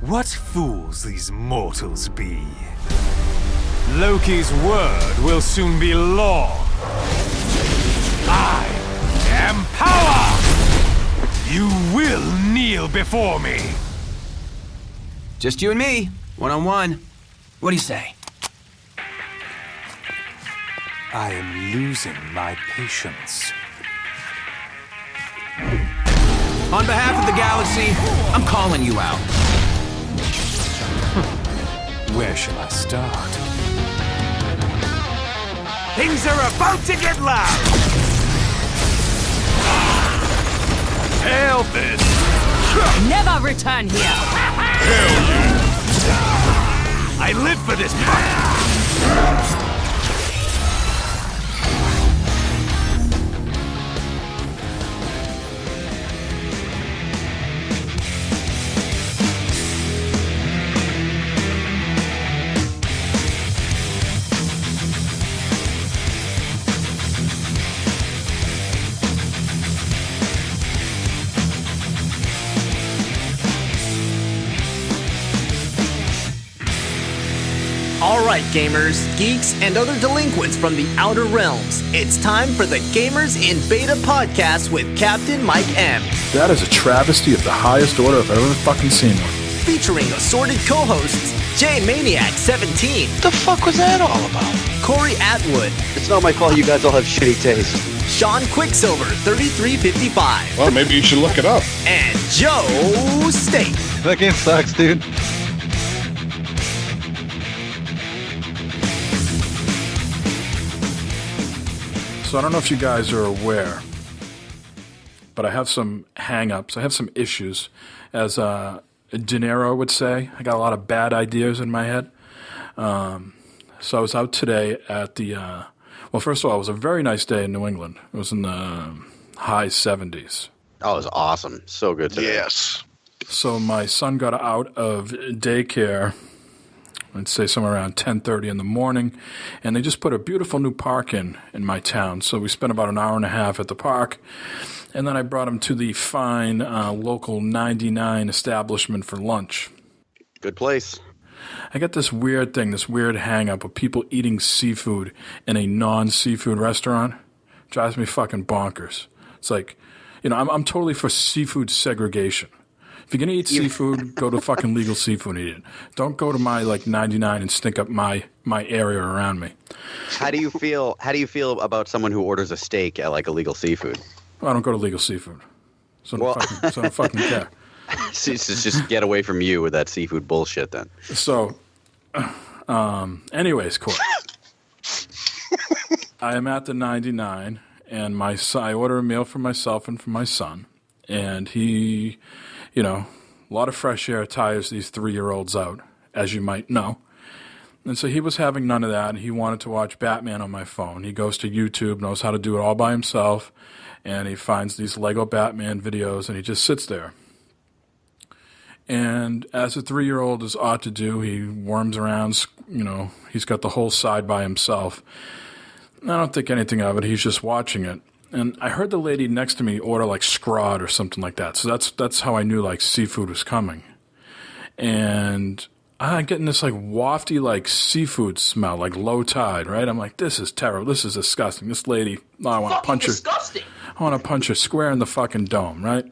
What fools these mortals be. Loki's word will soon be law. I am power! You will kneel before me. Just you and me, one-on-one. What do you say? I am losing my patience. On behalf of the galaxy, I'm calling you out. Where shall I start? Things are about to get loud! Hail this! Never return here! Hell yeah! I live for this part! All right, gamers, geeks, and other delinquents from the outer realms, it's time for the Gamers in Beta podcast with Captain Mike M. That is a travesty of the highest order I've ever fucking seen one. Featuring assorted co-hosts, J Maniac 17. What the fuck was that all about? Corey Atwood. It's not my fault you guys all have shitty taste. Sean Quicksilver 3355. Well, maybe you should look it up. And Joe State. That game sucks, dude. So I don't know if you guys are aware, but I have some hang-ups. I have some issues. As De Niro would say, I got a lot of bad ideas in my head. So I was out today at the, well, first of all, it was a very nice day in New England. It was in the high 70s. Oh, it was awesome. So good today. Yes. So my son got out of daycare, I'd say somewhere around 10:30 in the morning, and they just put a beautiful new park in my town. So we spent about an hour and a half at the park, and then I brought him to the fine local 99 establishment for lunch. Good place. I got this weird thing, this weird hang-up of people eating seafood in a non-seafood restaurant. Drives me fucking bonkers. It's like, you know, I'm totally for seafood segregation. If you're going to eat seafood, go to fucking legal seafood and eat it. Don't go to my, 99 and stink up my area around me. How do you feel about someone who orders a steak at, illegal seafood? Well, I don't go to legal seafood. So I don't fucking care. So just get away from you with that seafood bullshit then. So, anyways, Court. I am at the 99, and I order a meal for myself and for my son. And he... You know, a lot of fresh air tires these 3-year-olds out, as you might know. And so he was having none of that, and he wanted to watch Batman on my phone. He goes to YouTube, knows how to do it all by himself, and he finds these Lego Batman videos, and he just sits there. And as a 3-year-old is ought to do, he worms around, you know, he's got the whole side by himself. I don't think anything of it. He's just watching it. And I heard the lady next to me order scrod or something like that. So that's how I knew seafood was coming. And I'm getting this wafty seafood smell, low tide, right? I'm like, this is terrible. This is disgusting. This lady, I want to punch her. Disgusting. I want to punch her square in the fucking dome, right?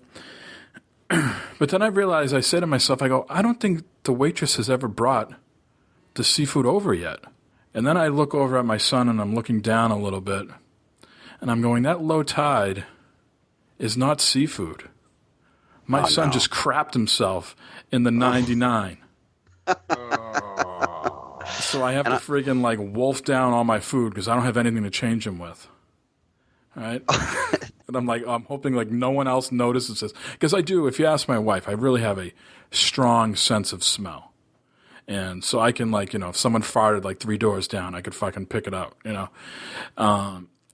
But then I realized, I said to myself, I go, I don't think the waitress has ever brought the seafood over yet. And then I look over at my son and I'm looking down a little bit. And I'm going, that low tide is not seafood. My son just crapped himself in the 99. So I have to friggin' wolf down all my food because I don't have anything to change him with. All right? And I'm hoping no one else notices this. Because I do, if you ask my wife, I really have a strong sense of smell. And so I can if someone farted 3 doors down, I could fucking pick it up, you know.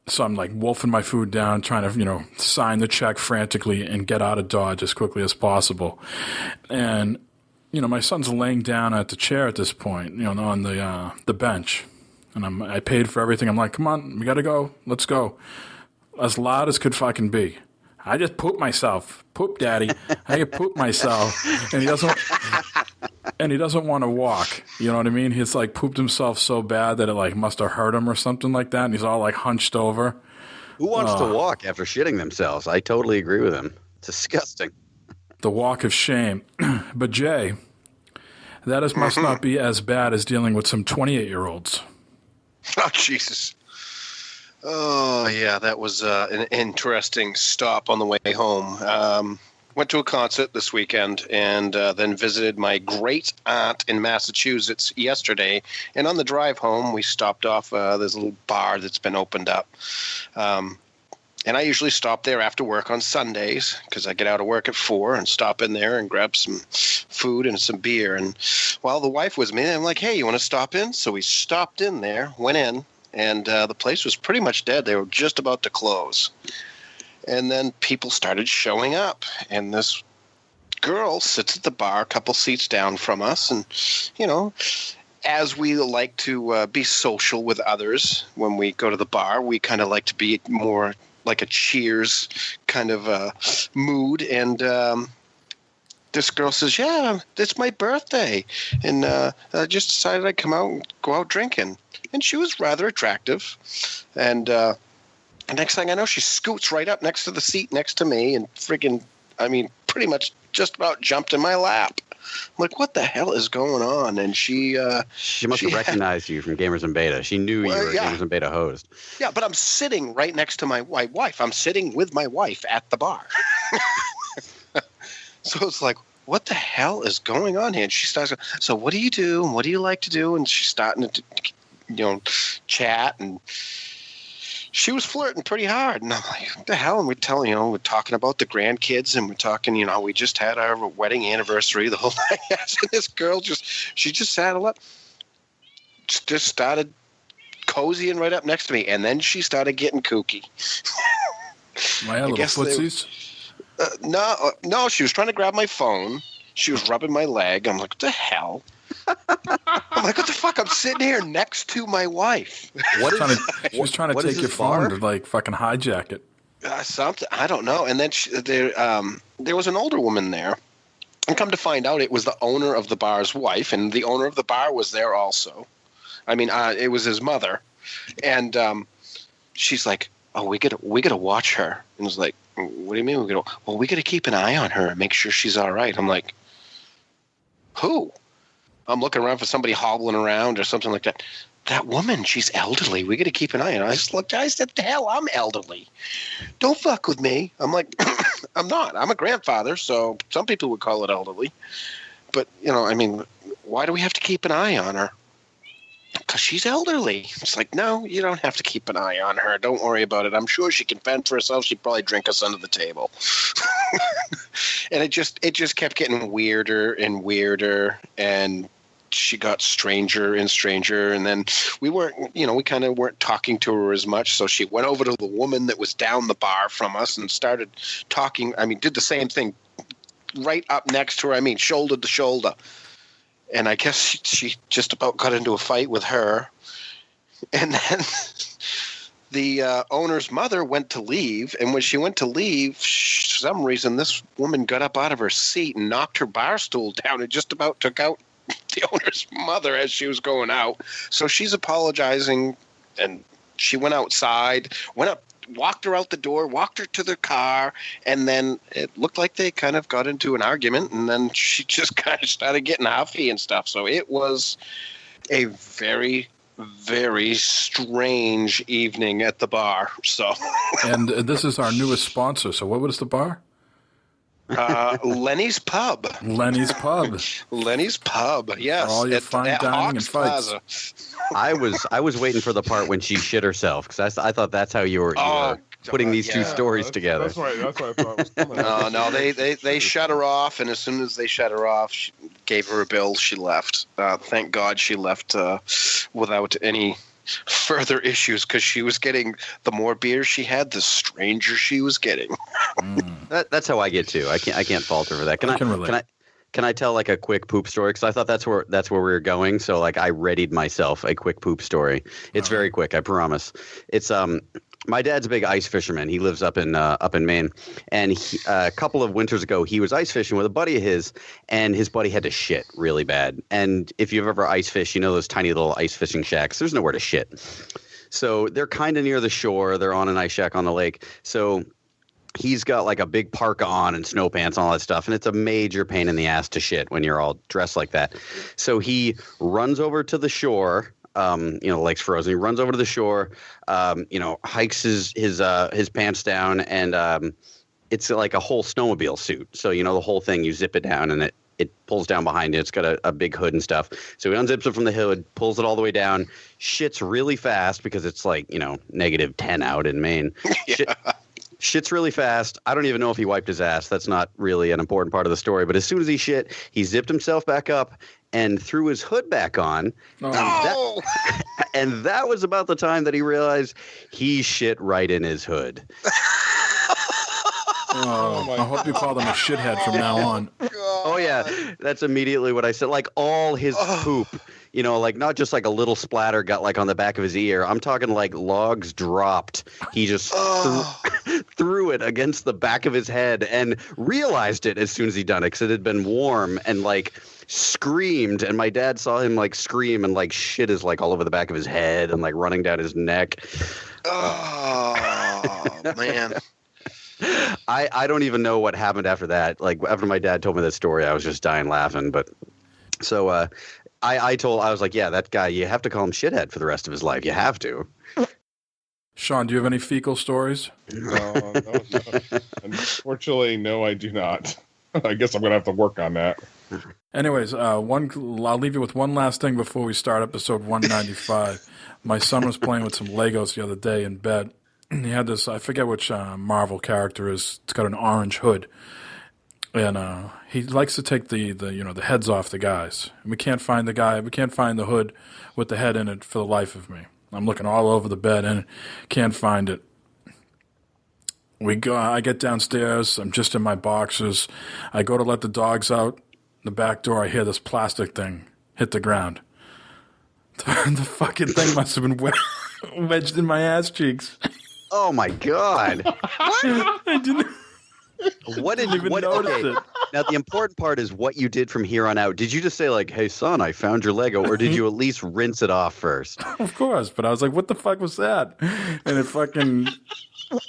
So I'm wolfing my food down, trying to, sign the check frantically and get out of Dodge as quickly as possible. And, my son's laying down at the chair at this point, on the bench. And I paid for everything. I'm like, come on, we got to go. Let's go. As loud as could fucking be. I just pooped myself. Poop, Daddy. I pooped myself. And he doesn't. and he doesn't want to walk. You know what I mean? He's like pooped himself so bad that it like must have hurt him or something like that, and he's all like hunched over. Who wants to walk after shitting themselves? I totally agree with him. It's disgusting. The walk of shame. But Jay, that must not be as bad as dealing with some 28-year-olds. Oh, Jesus. Oh, yeah, that was an interesting stop on the way home. Went to a concert this weekend and then visited my great aunt in Massachusetts yesterday. And on the drive home, we stopped off this little bar that's been opened up. And I usually stop there after work on Sundays because I get out of work at 4 and stop in there and grab some food and some beer. And while the wife was with me, I'm like, hey, you want to stop in? So we stopped in there, went in, and the place was pretty much dead. They were just about to close. And then people started showing up. And this girl sits at the bar a couple seats down from us. And, you know, as we like to be social with others when we go to the bar, we kind of like to be more like a cheers kind of mood. And this girl says, yeah, it's my birthday. And I just decided I'd come out and go out drinking. And she was rather attractive. And the next thing I know, she scoots right up next to the seat next to me and pretty much just about jumped in my lap. I'm like, what the hell is going on? And she must have recognized you from Gamers and Beta. She knew you were a Gamers and Beta host. Yeah, but I'm sitting right next to my wife. I'm sitting with my wife at the bar. So it's like, what the hell is going on here? And she starts, so what do you do? And what do you like to do? And she's starting to, chat. And she was flirting pretty hard. And I'm like, what the hell? And we're talking about the grandkids, and we're talking, we just had our wedding anniversary, the whole night. And this girl she just saddled up, just started cozying right up next to me. And then she started getting kooky. My little footsies? No, she was trying to grab my phone. She was rubbing my leg. I'm like, what the hell? I'm like, what the fuck? I'm sitting here next to my wife. She was trying to take your phone to like fucking hijack it. Something, I don't know. And then there was an older woman there. And come to find out, it was the owner of the bar's wife, and the owner of the bar was there also. I mean, it was his mother. And she's like, oh, we gotta watch her. And I was like, what do you mean we gotta keep an eye on her and make sure she's all right. I'm like, who? I'm looking around for somebody hobbling around or something like that. That woman, she's elderly. We got to keep an eye on her. I just looked. I said, the hell, I'm elderly. Don't fuck with me. I'm like, I'm not. I'm a grandfather, so some people would call it elderly. But, why do we have to keep an eye on her? Because she's elderly. It's like, no, you don't have to keep an eye on her. Don't worry about it. I'm sure she can fend for herself. She'd probably drink us under the table. And it just kept getting weirder and weirder, and she got stranger and stranger. And then we kind of weren't talking to her as much. So she went over to the woman that was down the bar from us and started talking. Did the same thing right up next to her. Shoulder to shoulder. And I guess she just about got into a fight with her. And then the owner's mother went to leave. And when she went to leave, for some reason, this woman got up out of her seat and knocked her bar stool down and just about took out the owner's mother as she was going out. So she's apologizing, and she went outside, walked her out the door, walked her to the car, and then it looked like they kind of got into an argument, and then she just kind of started getting huffy and stuff. So it was a very, very strange evening at the bar. So, and this is our newest sponsor. So what was the bar? Lenny's Pub. Lenny's Pub. Lenny's Pub. Yes. For all your fine dining and fights. Plaza. I was waiting for the part when she shit herself, because I thought that's how you were putting these two stories together. That's right. I thought it was coming. No, they shut her off, and as soon as they shut her off, she gave her a bill. She left. Thank God she left without any further issues, because she was getting, the more beer she had, the stranger she was getting. That's how I get too. I can't fault her for that. Can I tell like a quick poop story? Because I thought that's where we were going. So like I readied myself a quick poop story. It's very quick, I promise. It's My dad's a big ice fisherman. He lives up in Maine, and a couple of winters ago, he was ice fishing with a buddy of his, and his buddy had to shit really bad. And if you've ever ice fished, you know those tiny little ice fishing shacks. There's nowhere to shit. So they're kind of near the shore. They're on an ice shack on the lake. So he's got like a big parka on and snow pants and all that stuff, and it's a major pain in the ass to shit when you're all dressed like that. So he runs over to the shore. The lake's frozen. He runs over to the shore, hikes his pants down, and it's like a whole snowmobile suit. So, the whole thing, you zip it down, and it pulls down behind it. It's got a big hood and stuff. So he unzips it from the hood, pulls it all the way down, shits really fast because it's like, -10 out in Maine. Yeah. Shits really fast. I don't even know if he wiped his ass. That's not really an important part of the story. But as soon as he shit, he zipped himself back up and threw his hood back on. Oh. And that was about the time that he realized he shit right in his hood. I hope you call them a shithead from now on. Oh, yeah. That's immediately what I said. Like all his poop, like not just like a little splatter got like on the back of his ear. I'm talking like logs dropped. He just threw it against the back of his head and realized it as soon as he done it because it had been warm and like screamed. And my dad saw him like scream and like shit is like all over the back of his head and like running down his neck. Oh, man. I don't even know what happened after that. Like after my dad told me that story, I was just dying laughing. But so I was like, yeah, that guy, you have to call him shithead for the rest of his life. You have to. Sean, do you have any fecal stories? No. Unfortunately, no, I do not. I guess I'm going to have to work on that. Anyways, I'll leave you with one last thing before we start episode 195. My son was playing with some Legos the other day in bed. He had this, I forget which Marvel character is. It's got an orange hood, and he likes to take the heads off the guys. And we can't find the guy. We can't find the hood with the head in it for the life of me. I'm looking all over the bed and can't find it. I get downstairs. I'm just in my boxers. I go to let the dogs out. The back door, I hear this plastic thing hit the ground. The fucking thing must have been wedged in my ass cheeks. Oh my God! What? I didn't. What did you notice it? Now the important part is what you did from here on out. Did you just say like, "Hey son, I found your Lego," or did you at least rinse it off first? Of course, but I was like, "What the fuck was that?" And it fucking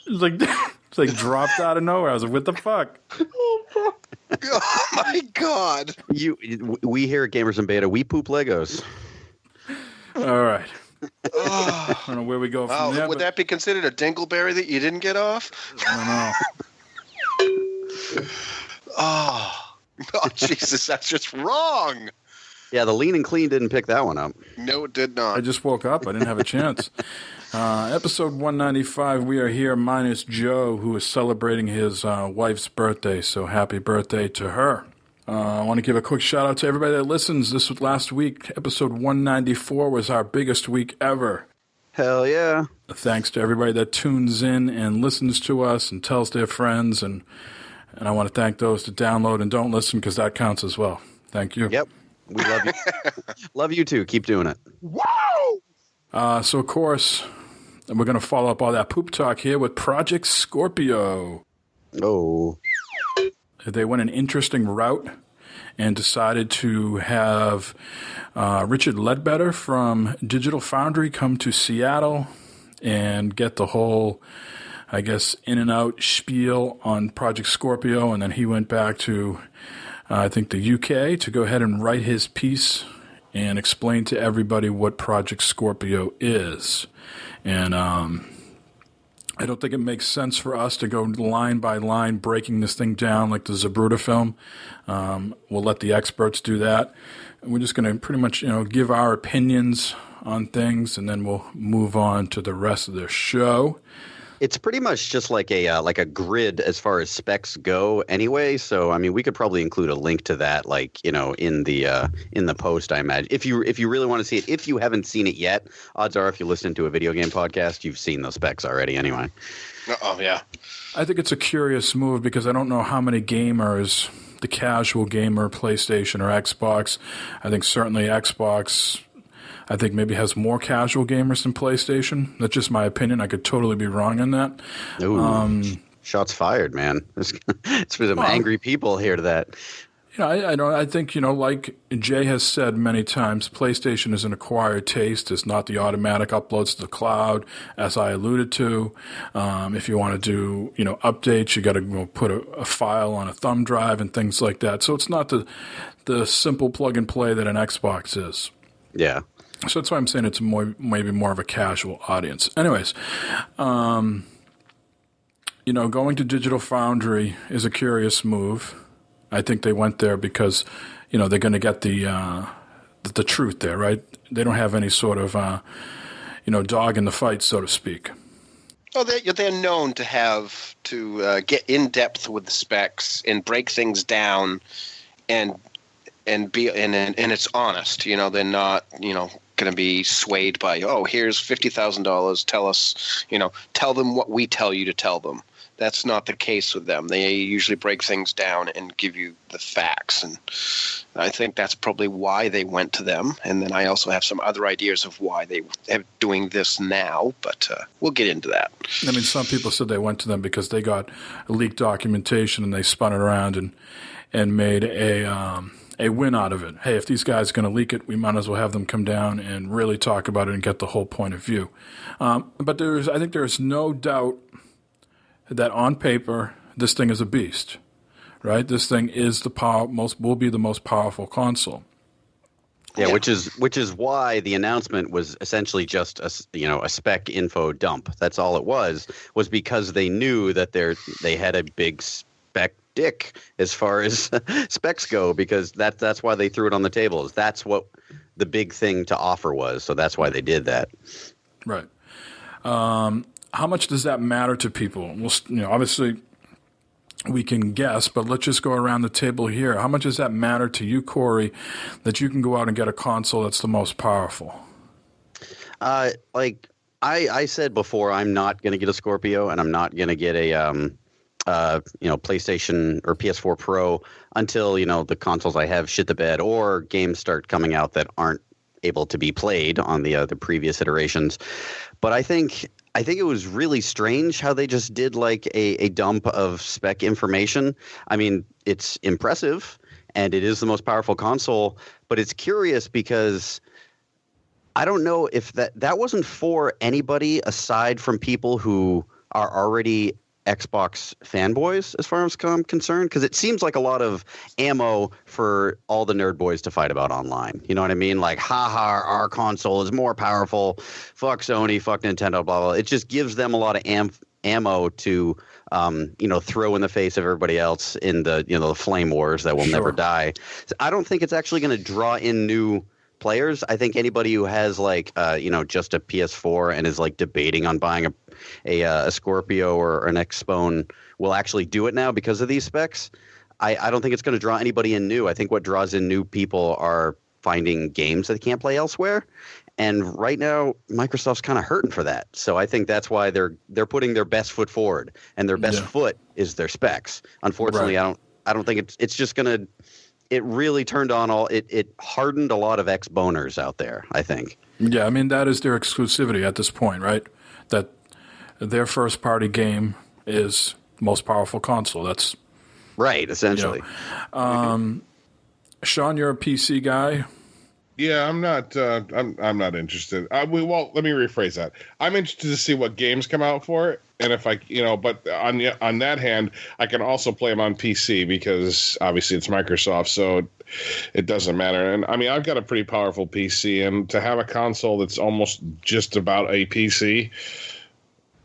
it's like dropped out of nowhere. I was like, "What the fuck?" Oh my God! We here at Gamers in Beta, we poop Legos. All right. I don't know where we go from there. Would that be considered a dingleberry that you didn't get off? I don't know. Oh, Jesus, that's just wrong. Yeah, the lean and clean didn't pick that one up. No, it did not. I just woke up. I didn't have a chance. Episode 195, we are here minus Joe, who is celebrating his wife's birthday, so happy birthday to her. I want to give a quick shout out to everybody that listens. This was last week. Episode 194 was our biggest week ever. Hell yeah. Thanks to everybody that tunes in and listens to us and tells their friends. And I want to thank those that download and don't listen because that counts as well. Thank you. Yep. We love you. Love you too. Keep doing it. Wow! So, of course, we're going to follow up all that poop talk here with Project Scorpio. Oh. They went an interesting route and decided to have Richard Ledbetter from Digital Foundry come to Seattle and get the whole, I guess, in and out spiel on Project Scorpio. And then he went back to, I think, the UK to go ahead and write his piece and explain to everybody what Project Scorpio is. And I don't think it makes sense for us to go line by line breaking this thing down like the Zabruta film. We'll let the experts do that. We're just going to pretty much, give our opinions on things, and then we'll move on to the rest of the show. It's pretty much just like a grid as far as specs go anyway. So, I mean, we could probably include a link to that, in the post, I imagine. If you really want to see it, if you haven't seen it yet, odds are if you listen to a video game podcast, you've seen those specs already anyway. Oh, yeah. I think it's a curious move because I don't know how many gamers, the casual gamer, PlayStation or Xbox, I think certainly Xbox I think maybe has more casual gamers than PlayStation. That's just my opinion. I could totally be wrong on that. Ooh, shots fired, man. It's for some angry people here to that. I think, like Jay has said many times, PlayStation is an acquired taste. It's not the automatic uploads to the cloud, as I alluded to. If you want to do, updates, you got to put a file on a thumb drive and things like that. So it's not the simple plug and play that an Xbox is. Yeah. So that's why I'm saying it's maybe more of a casual audience. Anyways, going to Digital Foundry is a curious move. I think they went there because, they're going to get the truth there, right? They don't have any sort of, dog in the fight, so to speak. Oh, they're known to have to get in depth with the specs and break things down, and it's honest. They're not going to be swayed by here's $50,000. Tell us, tell them what we tell you to tell them. That's not the case with them. They usually break things down and give you the facts. And I think that's probably why they went to them. And then I also have some other ideas of why they are doing this now, but we'll get into that. I mean, some people said they went to them because they got leaked documentation and they spun it around and made a win out of it. Hey, if these guys are going to leak it, we might as well have them come down and really talk about it and get the whole point of view. But I think there's no doubt that on paper, this thing is a beast, right? This thing is will be the most powerful console. Yeah, which is why the announcement was essentially just a spec info dump. That's all it was because they knew that they had a big spec dick as far as specs go, because that's why they threw it on the table. That's what the big thing to offer was. So that's why they did that. Right. How much does that matter to people? Well, obviously we can guess, but let's just go around the table here. How much does that matter to you, Corey, that you can go out and get a console that's the most powerful? Like I said before, I'm not going to get a Scorpio, and I'm not going to get a PlayStation or PS4 Pro until the consoles I have shit the bed, or games start coming out that aren't able to be played on the previous iterations. But I think it was really strange how they just did like a dump of spec information. I mean, it's impressive and it is the most powerful console, but it's curious because I don't know if that wasn't for anybody aside from people who are already Xbox fanboys, as far as I'm concerned, because it seems like a lot of ammo for all the nerd boys to fight about online. You know what I mean? Like, haha, our console is more powerful. Fuck Sony, fuck Nintendo, blah, blah. It just gives them a lot of ammo to, throw in the face of everybody else in the flame wars that will never die. So I don't think it's actually going to draw in new players. I think anybody who has just a PS4 and is like debating on buying a Scorpio or an Xbone will actually do it now because of these specs. I don't think it's going to draw anybody in new. I think what draws in new people are finding games that they can't play elsewhere. And right now, Microsoft's kind of hurting for that. So I think that's why they're putting their best foot forward, and their best foot is their specs. Unfortunately, right. I don't think it's just going to. It really turned on it hardened a lot of ex-boners out there, I think. Yeah, I mean, that is their exclusivity at this point, right? That their first-party game is the most powerful console. That's right, essentially. Sean, you're a PC guy. Yeah, I'm not. I'm not interested. Let me rephrase that. I'm interested to see what games come out for it, and if I, but on that hand, I can also play them on PC because obviously it's Microsoft, so it doesn't matter. And I mean, I've got a pretty powerful PC, and to have a console that's almost just about a PC,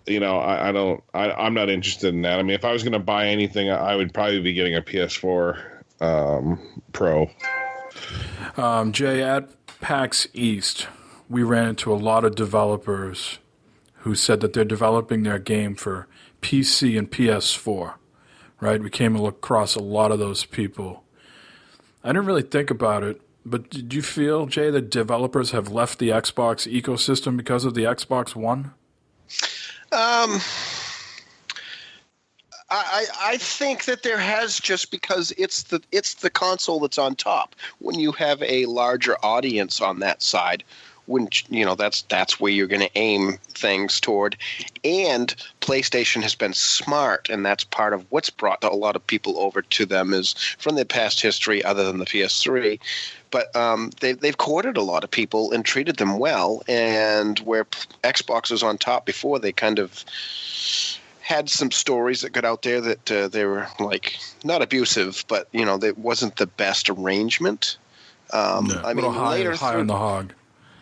I'm not interested in that. I mean, if I was going to buy anything, I would probably be getting a PS4 Pro. Jay, at PAX East, we ran into a lot of developers who said that they're developing their game for PC and PS4, right? We came across a lot of those people. I didn't really think about it, but did you feel, Jay, that developers have left the Xbox ecosystem because of the Xbox One? I think that there has, just because it's the console that's on top. When you have a larger audience on that side, wouldn't that's where you're going to aim things toward. And PlayStation has been smart, and that's part of what's brought a lot of people over to them is from their past history, other than the PS3. But they've courted a lot of people and treated them well. And where Xbox was on top before, they kind of had some stories that got out there that they were like not abusive, but that wasn't the best arrangement. I mean, later high on the hog.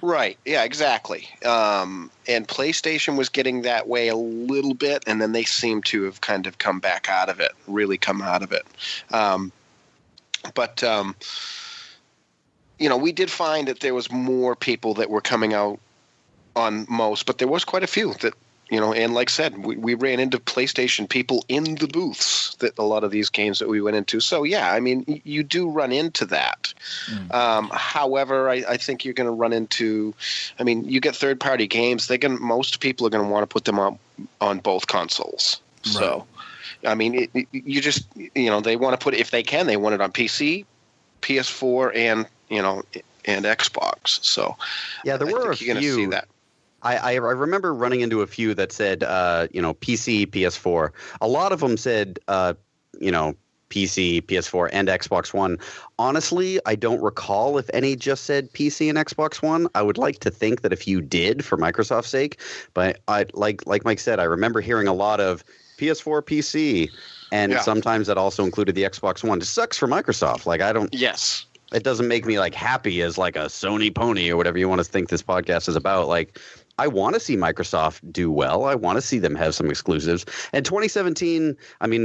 Right. Yeah, exactly. And PlayStation was getting that way a little bit, and then they seem to have kind of come back out of it, really come out of it. But we did find that there was more people that were coming out on most, but there was quite a few that, and like I said, we ran into PlayStation people in the booths that a lot of these games that we went into. So, yeah, I mean, you do run into that. However, I think you're going to run into, you get third-party games. Most people are going to want to put them on both consoles. Right. So, you just, they want to put it, if they can, they want it on PC, PS4, and Xbox. So, yeah, there were a few. You're going to see that. I remember running into a few that said, PC, PS4. A lot of them said, PC, PS4, and Xbox One. Honestly, I don't recall if any just said PC and Xbox One. I would like to think that a few did for Microsoft's sake. But like Mike said, I remember hearing a lot of PS4, PC, and sometimes that also included the Xbox One. It sucks for Microsoft. Yes. It doesn't make me happy as a Sony pony or whatever you want to think this podcast is about. I want to see Microsoft do well. I want to see them have some exclusives. And 2017,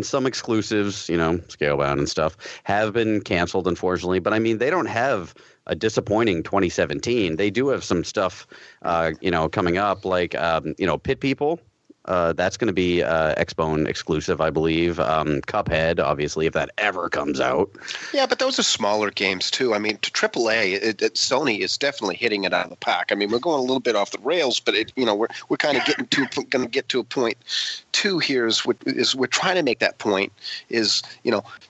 some exclusives, Scalebound and stuff, have been canceled, unfortunately. But, they don't have a disappointing 2017. They do have some stuff, coming up, Pit People. That's going to be Xbone exclusive, I believe. Cuphead, obviously, if that ever comes out. Yeah, but those are smaller games too. To AAA, Sony is definitely hitting it out of the park. We're going a little bit off the rails, but we're kind of going to get to a point too. Here is we're trying to make that point. Is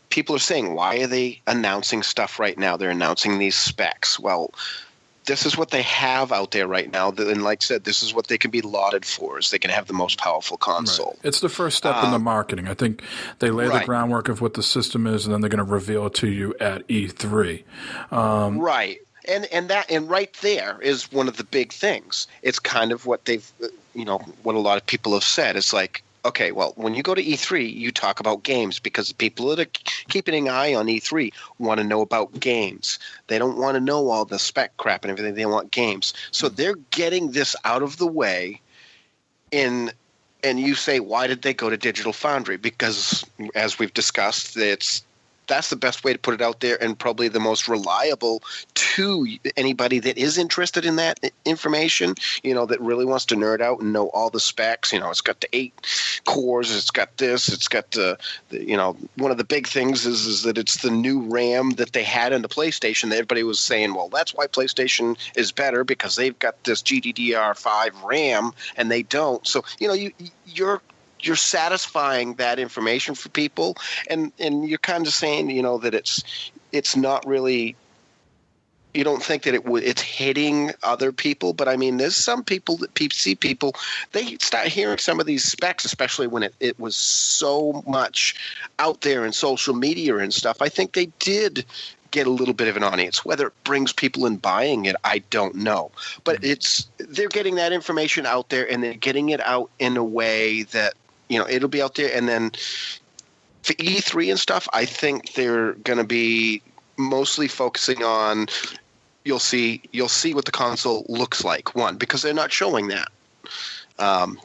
people are saying, why are they announcing stuff right now? They're announcing these specs. Well, this is what they have out there right now. And like I said, this is what they can be lauded for, is they can have the most powerful console. Right. It's the first step in the marketing. I think they lay the groundwork of what the system is, and then they're going to reveal it to you at E3. Right. And right there is one of the big things. It's kind of what they've, what a lot of people have said. It's like, okay, well, when you go to E3, you talk about games because the people that are keeping an eye on E3 want to know about games. They don't want to know all the spec crap and everything. They want games. So they're getting this out of the way and you say, why did they go to Digital Foundry? Because, as we've discussed, that's the best way to put it out there and probably the most reliable to anybody that is interested in that information, that really wants to nerd out and know all the specs. It's got the 8 cores, it's got this, it's got the one of the big things is that it's the new RAM that they had in the PlayStation that everybody was saying, well, that's why PlayStation is better because they've got this GDDR5 RAM and they don't. So, you're satisfying that information for people, and you're kind of saying, that it's not really. You don't think that it's hitting other people, but there's some people that PC people, they start hearing some of these specs, especially when it was so much out there in social media and stuff. I think they did get a little bit of an audience. Whether it brings people in buying it, I don't know. But they're getting that information out there, and they're getting it out in a way that. It'll be out there. And then for E3 and stuff, I think they're going to be mostly focusing on you'll see what the console looks like, one, because they're not showing that.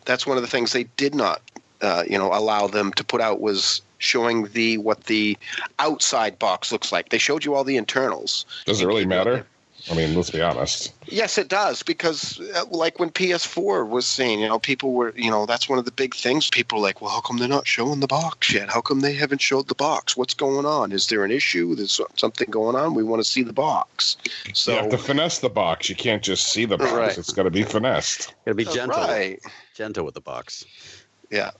That's one of the things they did not allow them to put out was showing what the outside box looks like. They showed you all the internals. Does it really matter? Let's be honest. Yes, it does, because like when PS4 was saying, people were, that's one of the big things. People are like, well, how come they're not showing the box yet? How come they haven't showed the box? What's going on? Is there an issue? There's something going on. We want to see the box. So you have to finesse the box. You can't just see the box. Right. It's got to be finessed. Got to be gentle. Right. Gentle with the box. Yeah.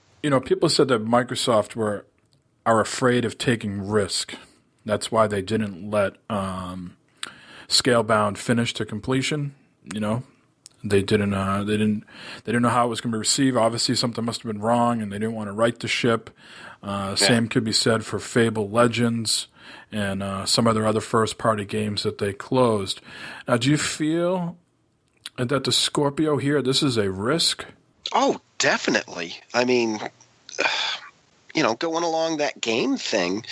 People said that Microsoft are afraid of taking risk. That's why they didn't let Scalebound finish to completion, They didn't know how it was going to be received. Obviously, something must have been wrong, and they didn't want to right the ship. Same could be said for Fable Legends and some other first-party games that they closed. Now, do you feel that the Scorpio here, this is a risk? Oh, definitely. I mean, going along that game thing,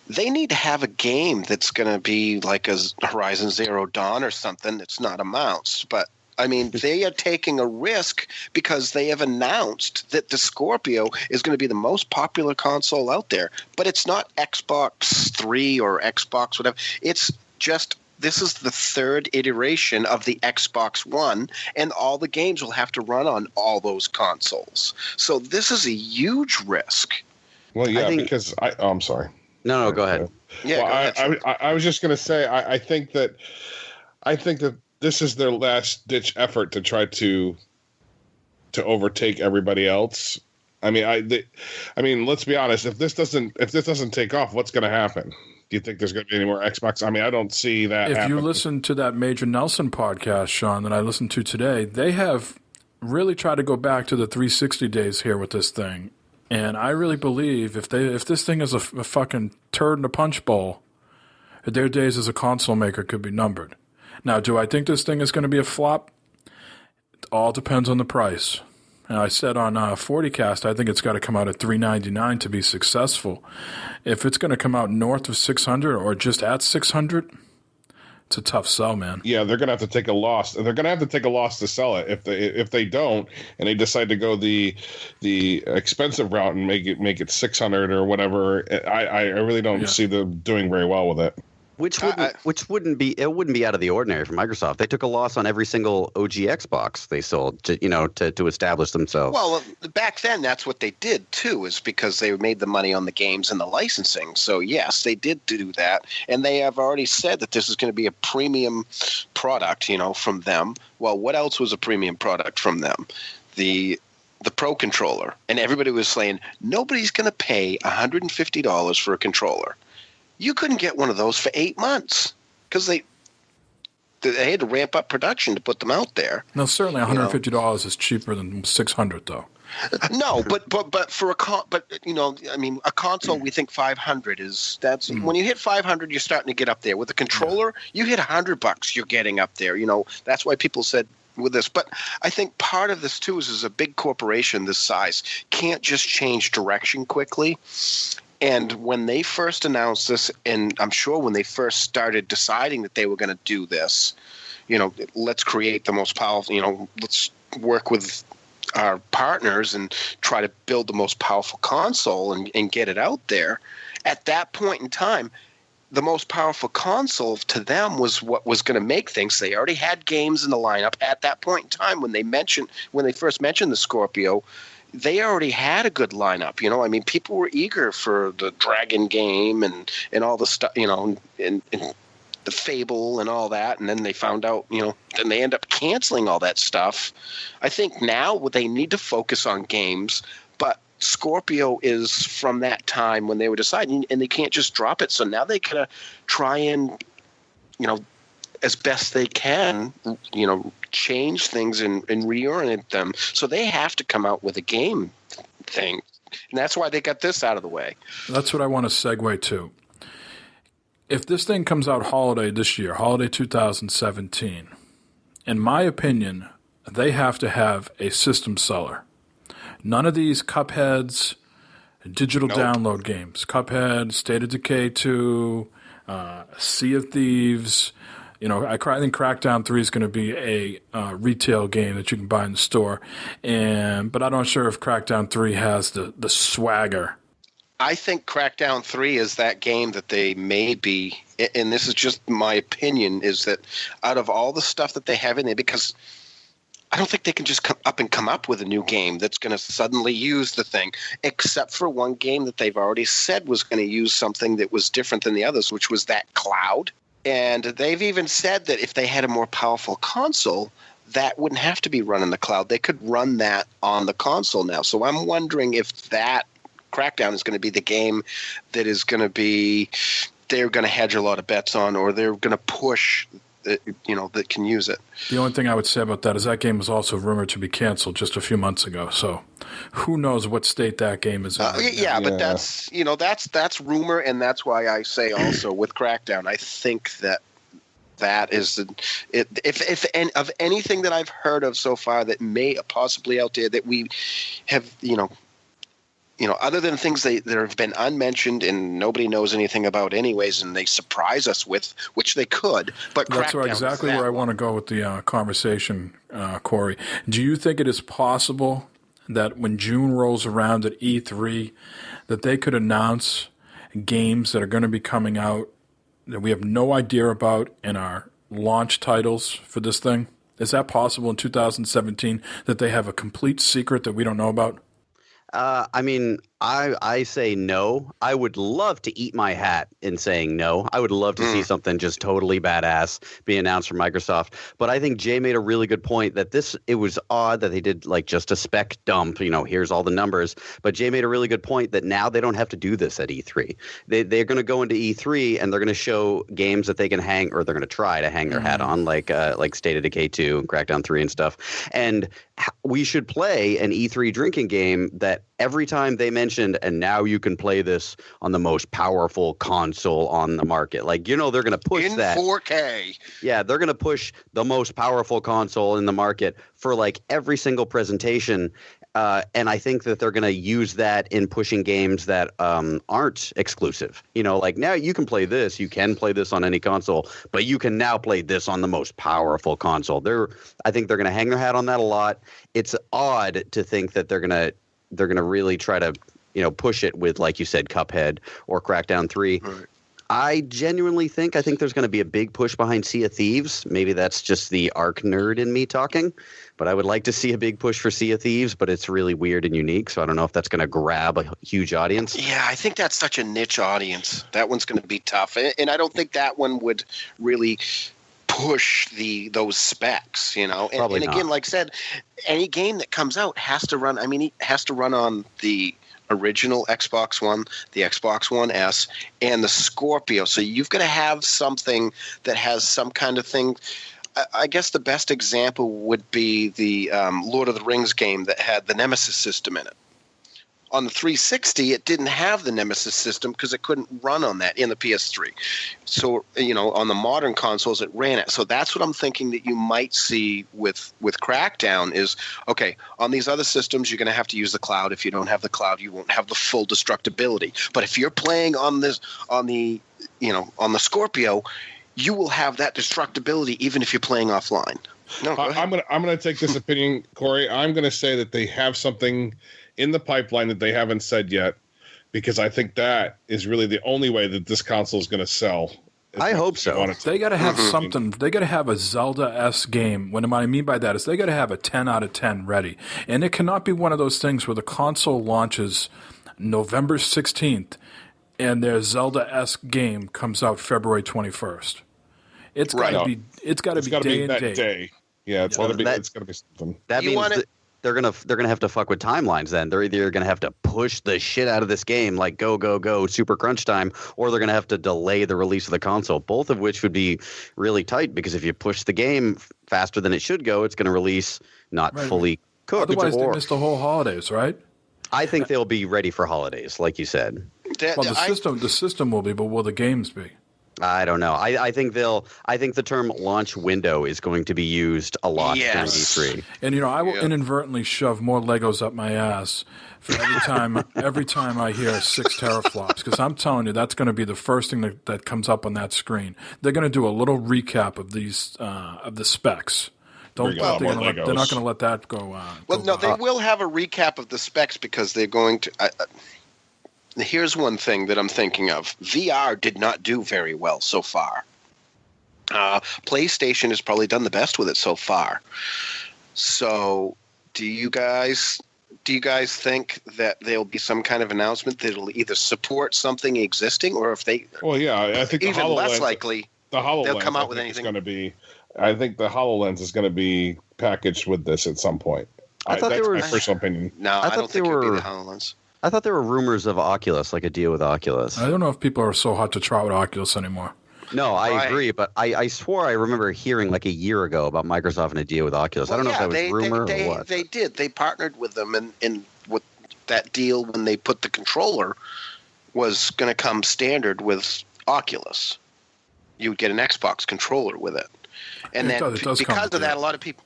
they need to have a game that's going to be like a Horizon Zero Dawn or something that's not a mouse. But, I mean, they are taking a risk because they have announced that the Scorpio is going to be the most popular console out there. But it's not Xbox 3 or Xbox whatever. It's just this is the third iteration of the Xbox One, and all the games will have to run on all those consoles. So this is a huge risk. Well, yeah, because I'm sorry. No, go ahead. Yeah, well, go ahead. I was just going to say, I think that this is their last ditch effort to try to overtake everybody else. I mean, let's be honest. If this doesn't take off, what's going to happen? Do you think there's going to be any more Xbox? I mean, I don't see that. If you listen to that Major Nelson podcast, Sean, that I listened to today, they have really tried to go back to the 360 days here with this thing. And I really believe if this thing is a fucking turd in a punch bowl, their days as a console maker could be numbered. Now, do I think this thing is going to be a flop? It all depends on the price. And I said on 40cast, I think it's got to come out at $399 to be successful. If it's going to come out north of 600 or just at 600, it's a tough sell, man. Yeah, they're going to have to take a loss. They're going to have to take a loss to sell it. If they don't, and they decide to go the expensive route and make it 600 or whatever, I really don't see them doing very well with it. Which wouldn't be out of the ordinary for Microsoft. They took a loss on every single OG Xbox they sold to establish themselves. Well, back then that's what they did too, is because they made the money on the games and the licensing. So yes, they did do that, and they have already said that this is going to be a premium product, from them. Well, what else was a premium product from them? The Pro controller, and everybody was saying nobody's going to pay $150 for a controller. You couldn't get one of those for 8 months because they had to ramp up production to put them out there. Now, certainly $150 is cheaper than $600, though. No, but for a console, we think 500 is when you hit 500, you're starting to get up there. With a controller, you hit $100, you're getting up there. That's why people said with this. But I think part of this too is a big corporation this size can't just change direction quickly. And when they first announced this, and I'm sure when they first started deciding that they were going to do this, let's create the most powerful, let's work with our partners and try to build the most powerful console and get it out there. At that point in time, the most powerful console to them was what was going to make things. They already had games in the lineup at that point in time when they first mentioned the Scorpio. They already had a good lineup, people were eager for the Dragon game and all the stuff, and the Fable and all that. And then they found out, then they end up canceling all that stuff. I think now they need to focus on games, but Scorpio is from that time when they were deciding, and they can't just drop it. So now they gotta try and, as best they can, change things and reorient them. So they have to come out with a game thing. And that's why they got this out of the way. That's what I want to segue to. If this thing comes out holiday this year, holiday 2017, in my opinion, they have to have a system seller. None of these Cupheads, digital download games. Cuphead, State of Decay 2, Sea of Thieves. I think Crackdown 3 is going to be a retail game that you can buy in the store, but I'm not sure if Crackdown 3 has the swagger. I think Crackdown 3 is that game that they may be, and this is just my opinion, is that out of all the stuff that they have in there, because I don't think they can just come up with a new game that's going to suddenly use the thing, except for one game that they've already said was going to use something that was different than the others, which was that cloud. And they've even said that if they had a more powerful console, that wouldn't have to be run in the cloud. They could run that on the console now. So I'm wondering if that Crackdown is going to be the game that is going to be they're going to hedge a lot of bets on, or they're going to push that can use it. The only thing I would say about that is that game was also rumored to be canceled just a few months ago. So who knows what state that game is in? But that's rumor, and that's why I say also with Crackdown, I think that is if of anything that I've heard of so far that may possibly out there that we have, other than things that have been unmentioned and nobody knows anything about anyways, and they surprise us with, which they could. But that's exactly where I want to go with the conversation, Corey. Do you think it is possible that when June rolls around at E3, that they could announce games that are going to be coming out that we have no idea about in our launch titles for this thing? Is that possible in 2017 that they have a complete secret that we don't know about? I say no. I would love to eat my hat in saying no. I would love to see something just totally badass be announced from Microsoft. But I think Jay made a really good point that it was odd that they did like just a spec dump, here's all the numbers. But Jay made a really good point that now they don't have to do this at E3. They're going to go into E3 and they're going to show games that they can hang, or they're going to try to hang their hat on, like State of Decay 2 and Crackdown 3 and stuff. And we should play an E3 drinking game that every time they mentioned, and now you can play this on the most powerful console on the market. Like, they're going to push that. In 4K. Yeah, they're going to push the most powerful console in the market for like every single presentation. And I think that they're going to use that in pushing games that aren't exclusive. Like now you can play this. You can play this on any console, but you can now play this on the most powerful console. I think they're going to hang their hat on that a lot. It's odd to think that they're going to really try to push it with, like you said, Cuphead or Crackdown 3. Right. I genuinely think there's going to be a big push behind Sea of Thieves. Maybe that's just the ARC nerd in me talking, but I would like to see a big push for Sea of Thieves, but it's really weird and unique, so I don't know if that's going to grab a huge audience. Yeah, I think that's such a niche audience. That one's going to be tough, and I don't think that one would really push those specs, And Probably again, not. like I said, any game that comes out has to run. It has to run on the original Xbox One, the Xbox One S, and the Scorpio. So you've got to have something that has some kind of thing. I guess the best example would be the Lord of the Rings game that had the Nemesis system in it. On the 360, it didn't have the Nemesis system because it couldn't run on that in the PS3. So, on the modern consoles, it ran it. So that's what I'm thinking that you might see with Crackdown is, okay, on these other systems, you're going to have to use the cloud. If you don't have the cloud, you won't have the full destructibility. But if you're playing on the Scorpio, you will have that destructibility even if you're playing offline. No, I'm gonna take this opinion, Corey. I'm gonna say that they have something in the pipeline that they haven't said yet, because I think that is really the only way that this console is going to sell. I hope so. They got to have something. They got to have a Zelda-esque game. What I mean by that is they got to have a 10 out of 10 ready. And it cannot be one of those things where the console launches November 16th and their Zelda-esque game comes out February 21st. It's got to be. It's got to be day and day. Yeah, it's got to be. It's got to be something. That means they're gonna have to fuck with timelines. Then they're either gonna have to push the shit out of this game, like go super crunch time, or they're gonna have to delay the release of the console. Both of which would be really tight, because if you push the game faster than it should go, it's gonna release not fully cooked. Otherwise, they miss the whole holidays, right? I think they'll be ready for holidays, like you said. The system will be, but will the games be? I don't know. I think the term launch window is going to be used a lot during E3. And I will inadvertently shove more Legos up my ass for every time I hear 6 teraflops, because I'm telling you, that's going to be the first thing that comes up on that screen. They're going to do a little recap of these of the specs. They're not going to let that go. They will have a recap of the specs, because they're going to. Here's one thing that I'm thinking of. VR did not do very well so far. PlayStation has probably done the best with it so far. So, do you guys think that there'll be some kind of announcement that'll either support something existing, or if they? Well, yeah, I think even less likely they'll come out with anything. I think the HoloLens is going to be packaged with this at some point. That's my personal opinion. No, I don't think it would be the HoloLens. I thought there were rumors of Oculus, like a deal with Oculus. I don't know if people are so hot to try with Oculus anymore. No, I Right. agree, but I swore I remember hearing like a year ago about Microsoft and a deal with Oculus. I don't know if that was rumor or what. They did. They partnered with them, and with that deal when they put the controller was going to come standard with Oculus. You would get an Xbox controller with it. And It then does come because with of that, it. a lot of people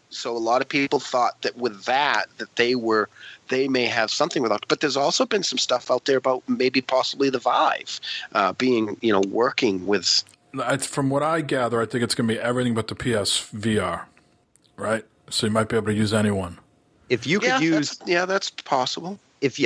so a lot of people thought that with that they may have something with Oculus. But there's also been some stuff out there about maybe possibly the Vive being working with. From what I gather, I think it's going to be everything but the PS VR, right? So you might be able to use anyone. If you could use, that's possible.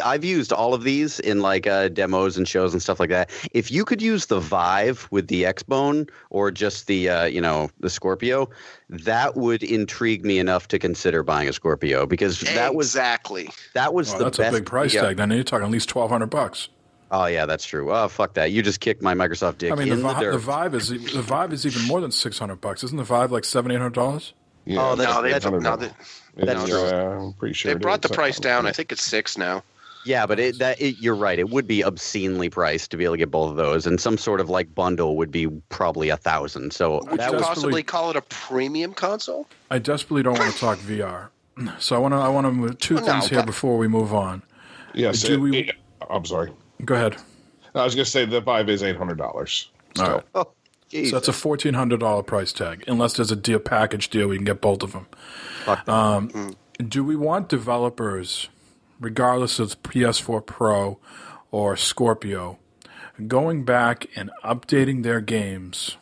I've used all of these in like demos and shows and stuff like that. If you could use the Vive with the X-Bone or just the the Scorpio, that would intrigue me enough to consider buying a Scorpio because that was the that's best. a big price tag. Then you're talking at least $1,200. Oh yeah, that's true. Oh fuck that! You just kicked my Microsoft dick I mean, in the dirt. the Vive is even more than $600. Isn't the Vive like $700-800? Yeah, Oh, that's that's true. I'm pretty sure They brought the is. price down. I think it's $6 now. Yeah, but you're right. It would be obscenely priced to be able to get both of those, and some sort of like bundle would be probably $1,000. So Would that you was possibly call it a premium console? I desperately don't want to talk VR. So I want to move two things here before we move on. Yes. I'm sorry. Go ahead. I was going to say the Vive is $800. All right. oh, So that's a $1,400 price tag, unless there's a package deal we can get both of them. fuck that. Do we want developers, regardless of PS4 Pro or Scorpio, going back and updating their games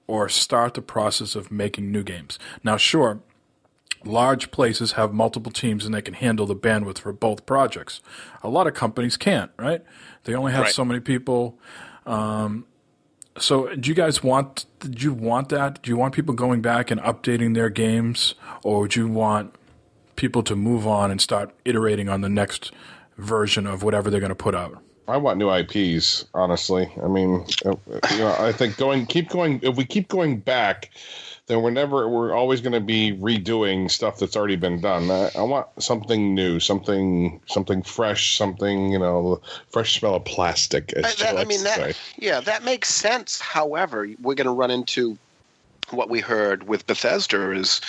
or start the process of making new games? Now, sure, large places have multiple teams and they can handle the bandwidth for both projects. A lot of companies can't, right? They only have so many people. So do you guys want that? Do you want people going back and updating their games, or would you want people to move on and start iterating on the next version of whatever they're going to put out? I want new IPs, honestly. I mean, I think if we keep going back, then we're always going to be redoing stuff that's already been done. I want something new, something fresh, something, fresh smell of plastic. That makes sense. However, we're going to run into what we heard with Bethesda is,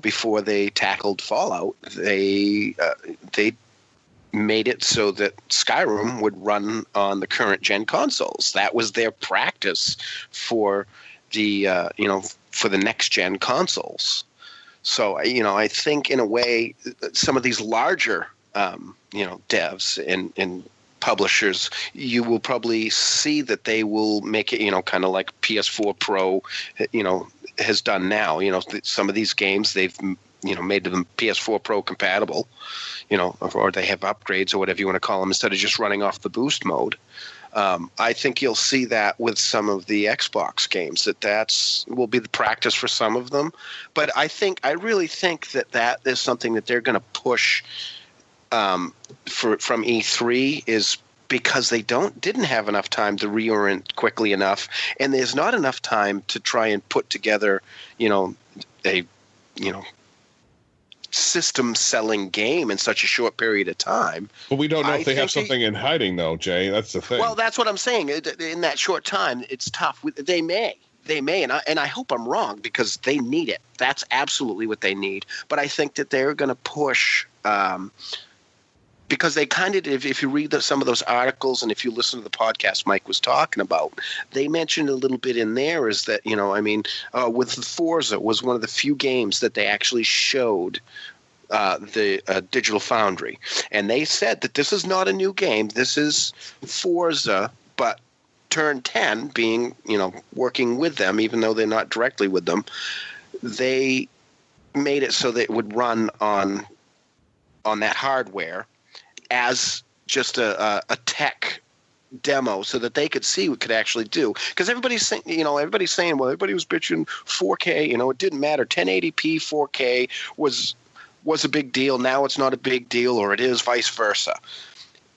before they tackled Fallout, they made it so that Skyrim would run on the current gen consoles. That was their practice for the for the next gen consoles. So I think in a way some of these larger devs and publishers, you will probably see that they will make it kind of like PS4 Pro has done now. Some of these games they've made them PS4 Pro compatible, or they have upgrades or whatever you want to call them instead of just running off the boost mode. I think you'll see that with some of the Xbox games, that will be the practice for some of them. But I really think that is something that they're going to push from E3 is because they didn't have enough time to reorient quickly enough, and there's not enough time to try and put together, a system-selling game in such a short period of time. But we don't know if they have something in hiding, though, Jay. That's the thing. Well, that's what I'm saying. In that short time, it's tough. They may, and I hope I'm wrong because they need it. That's absolutely what they need. But I think that they're going to push because they kind of, if you read some of those articles and if you listen to the podcast Mike was talking about, they mentioned a little bit in there is that, with Forza was one of the few games that they actually showed the Digital Foundry. And they said that this is not a new game. This is Forza, but Turn 10 being, working with them, even though they're not directly with them, they made it so that it would run on that hardware as just a tech demo so that they could see what it could actually do. Because everybody's saying, well, everybody was bitching 4K, it didn't matter. 1080p 4K was a big deal. Now it's not a big deal, or it is vice versa.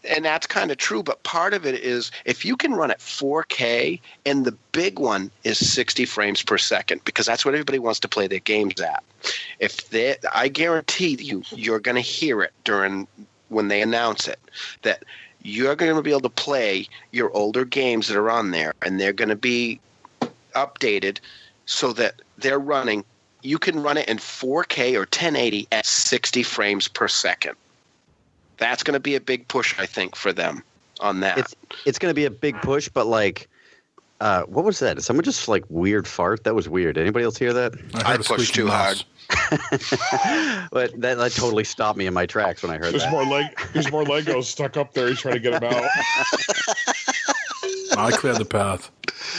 And that's kind of true, but part of it is if you can run at 4K, and the big one is 60 frames per second, because that's what everybody wants to play their games at. I guarantee you're going to hear it when they announce it, that you're going to be able to play your older games that are on there, and they're going to be updated so that they're running. You can run it in 4K or 1080 at 60 frames per second. That's going to be a big push, I think, for them on that. It's going to be a big push, but like, what was that? Did someone just like weird fart? That was weird. Anybody else hear that? I pushed too hard. But that totally stopped me in my tracks when I heard There's that. There's more Legos stuck up there. He's trying to get them out. I cleared the path.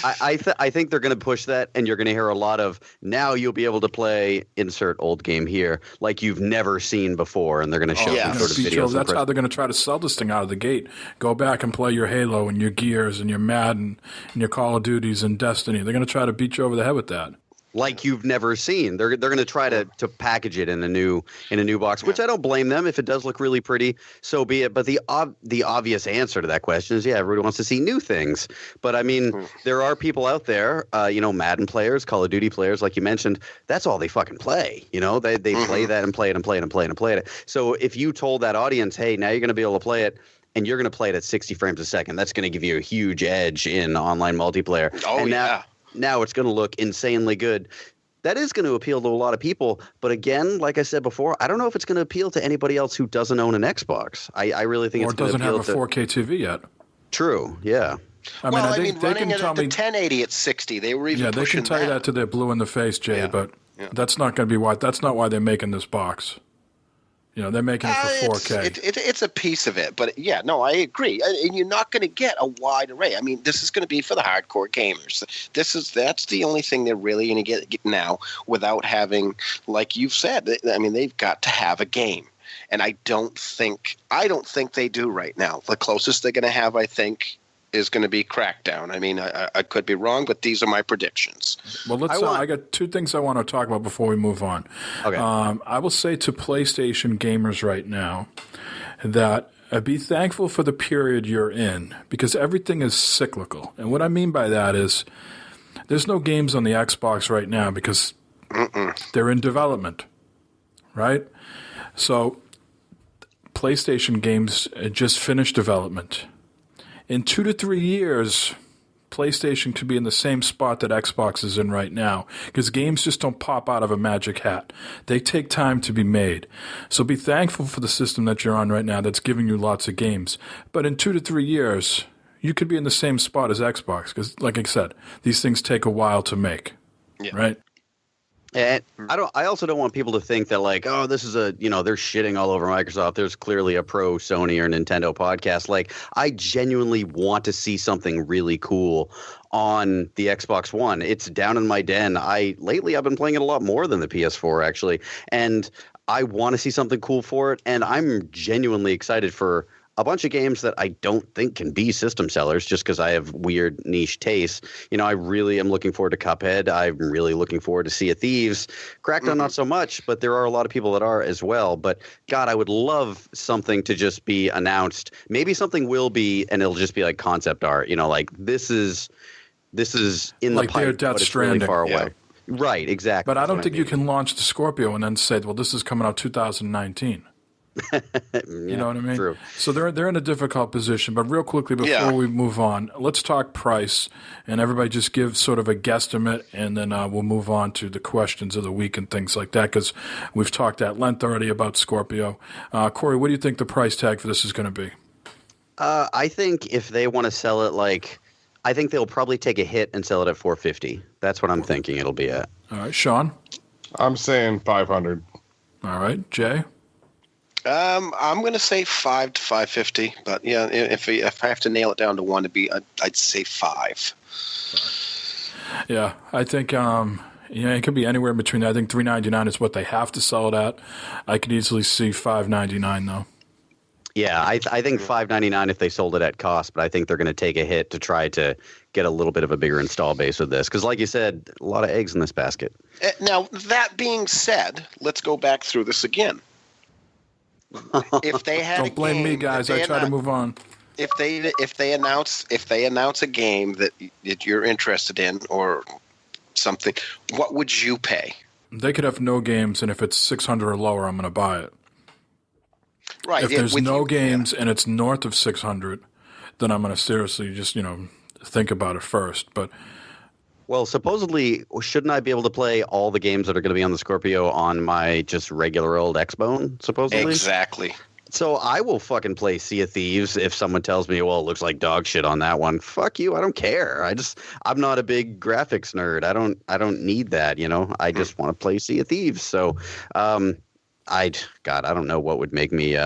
I think they're going to push that, and you're going to hear a lot of, now you'll be able to play insert old game here like you've never seen before, and they're going to show yeah. some sort of videos. That's how they're going to try to sell this thing out of the gate. Go back and play your Halo and your Gears and your Madden and your Call of Duties and Destiny. They're going to try to beat you over the head with that. Like you've never seen. They're going to try to package it in a new box, which I don't blame them. If it does look really pretty, so be it. But the obvious answer to that question is, yeah, everybody wants to see new things. But I mean, there are people out there, Madden players, Call of Duty players, like you mentioned. That's all they fucking play. They play that and play it and play it and play it and play it. So if you told that audience, hey, now you're going to be able to play it, and you're going to play it at 60 frames a second, that's going to give you a huge edge in online multiplayer. Oh, and yeah. Now it's going to look insanely good. That is going to appeal to a lot of people. But again, like I said before, I don't know if it's going to appeal to anybody else who doesn't own an Xbox. I really think it's going to appeal to... Or doesn't have a 4K TV yet. True, yeah. Running it at the 1080 at 60, they were even pushing that. Yeah, they can tell you that to their blue in the face, Jay, but that's not going to be why. That's not why they're making this box. They're making it for 4K. It's a piece of it, but yeah, no, I agree. And you're not going to get a wide array. I mean, this is going to be for the hardcore gamers. That's the only thing they're really going to get now without having, like you've said. I mean, they've got to have a game, and I don't think they do right now. The closest they're going to have, I think, is going to be Crackdown. I mean, I could be wrong, but these are my predictions. Well, I got two things I want to talk about before we move on. Okay. I will say to PlayStation gamers right now that be thankful for the period you're in, because everything is cyclical. And what I mean by that is there's no games on the Xbox right now because they're in development, right? So PlayStation games just finished development. In 2 to 3 years, PlayStation could be in the same spot that Xbox is in right now, because games just don't pop out of a magic hat. They take time to be made. So be thankful for the system that you're on right now that's giving you lots of games. But in 2 to 3 years, you could be in the same spot as Xbox, because, like I said, these things take a while to make, right? And I also don't want people to think that like, oh, this is they're shitting all over Microsoft. There's clearly a pro Sony or Nintendo podcast. Like, I genuinely want to see something really cool on the Xbox One. It's down in my den. Lately I've been playing it a lot more than the PS4 actually, and I want to see something cool for it. And I'm genuinely excited for a bunch of games that I don't think can be system sellers just because I have weird niche tastes. I really am looking forward to Cuphead. I'm really looking forward to Sea of Thieves. Crackdown, not so much, but there are a lot of people that are as well. But God, I would love something to just be announced. Maybe something will be, and it'll just be like concept art. Like this is in like the pipe, Death but it's Stranding. really far away. Right, exactly. But I don't think you can launch the Scorpio and then say, well, this is coming out 2019. You know what I mean? True. So they're in a difficult position. But real quickly before we move on, let's talk price, and everybody just give sort of a guesstimate, and then we'll move on to the questions of the week and things like that, because we've talked at length already about Scorpio. Corey, what do you think the price tag for this is going to be? I think if they want to sell it I think they'll probably take a hit and sell it at $450. That's what I'm thinking it'll be at. All right, Sean? I'm saying 500. All right, Jay? I'm going to say 5 to 550, but yeah, if I have to nail it down to one, I'd say 5. Yeah, I think it could be anywhere between that. I think $399 is what they have to sell it at. I could easily see $599 though. Yeah, I think $599 if they sold it at cost, but I think they're going to take a hit to try to get a little bit of a bigger install base with this, because like you said, a lot of eggs in this basket. Now, that being said, let's go back through this again. If they had Don't blame me, guys. I try to move on. If they announce a game that you're interested in or something, what would you pay? They could have no games, and if it's 600 or lower, I'm going to buy it. Right. If there's no games and it's north of 600, then I'm going to seriously just think about it first. But Well, supposedly, shouldn't I be able to play all the games that are going to be on the Scorpio on my just regular old Xbone, supposedly? Exactly. So I will fucking play Sea of Thieves if someone tells me, well, it looks like dog shit on that one. Fuck you. I don't care. I'm not a big graphics nerd. I don't need that, you know. I just want to play Sea of Thieves. So, I don't know what would make me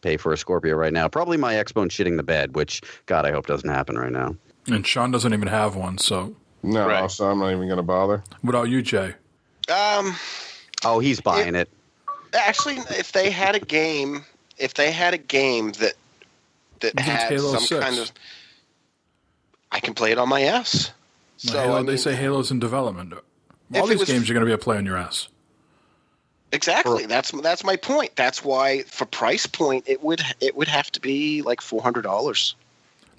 pay for a Scorpio right now. Probably my Xbone shitting the bed, which, God, I hope doesn't happen right now. And Sean doesn't even have one, so. No, Right. so I'm not even going to bother. What about you, Jay? Oh, he's buying it. Actually, if they had a game that had Halo some 6. kind of, I can play it on my S. No, So Halo, I mean, they say Halo's in development. All If it these was- games you're going to be able to play on your ass. exactly. That's my point. That's why for price point it would have to be like $400.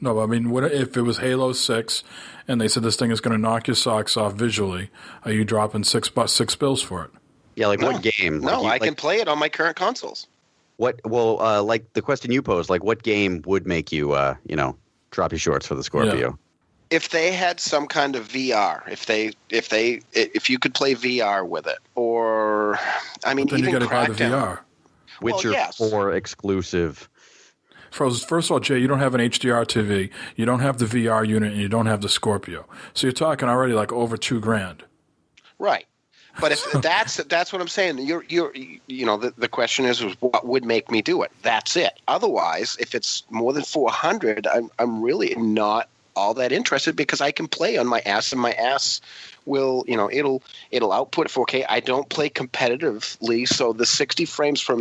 No, I mean, what if it was Halo 6 and they said this thing is going to knock your socks off visually? Are you dropping $6 bills for it? Yeah, like No. what game? No, I can play it on my current consoles. Like the question you posed, like what game would make you, drop your shorts for the Scorpio? If they had some kind of VR, if you could play VR with it, or I mean, Then you even got to buy the Crackdown. VR. Witcher yes. 4 exclusive. First of all, Jay, you don't have an HDR TV, you don't have the VR unit, and you don't have the Scorpio. So you're talking already like over $2,000. Right. But if that's what I'm saying. The question is what would make me do it? That's it. Otherwise, if it's more than 400, I'm really not all that interested because I can play on my ass and my ass will, it'll output 4K. I don't play competitively, so the 60 frames per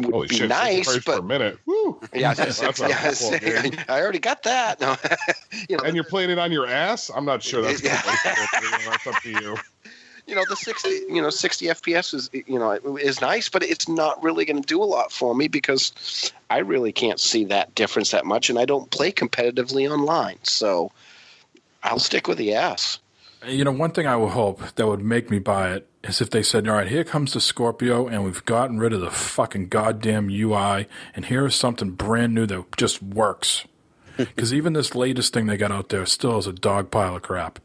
would Holy be shit, nice, 60 frames per but minure. Woo. yeah, That's a cool game. I already got that. No, And you're playing it on your ass? I'm not sure that's that's up to you. The 60 FPS is nice, but it's not really going to do a lot for me because I really can't see that difference that much, and I don't play competitively online, so I'll stick with the ass. One thing I would hope that would make me buy it is if they said, all right, here comes the Scorpio, and we've gotten rid of the fucking goddamn UI, and here is something brand new that just works. Because even this latest thing they got out there still is a dog pile of crap.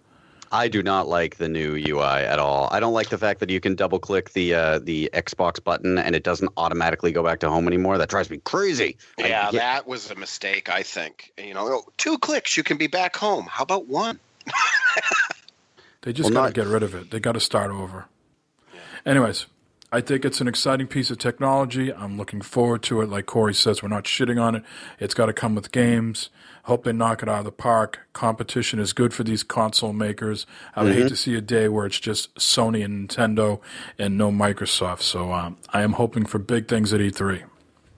I do not like the new UI at all. I don't like the fact that you can double click the Xbox button and it doesn't automatically go back to home anymore. That drives me crazy. Yeah, that was a mistake, I think. 2 clicks, you can be back home. How about 1? They just got to get rid of it. They got to start over. Yeah. Anyways, I think it's an exciting piece of technology. I'm looking forward to it. Like Corey says, we're not shitting on it. It's got to come with games. Hope they knock it out of the park. Competition is good for these console makers. I would hate to see a day where it's just Sony and Nintendo and no Microsoft. So I am hoping for big things at E3.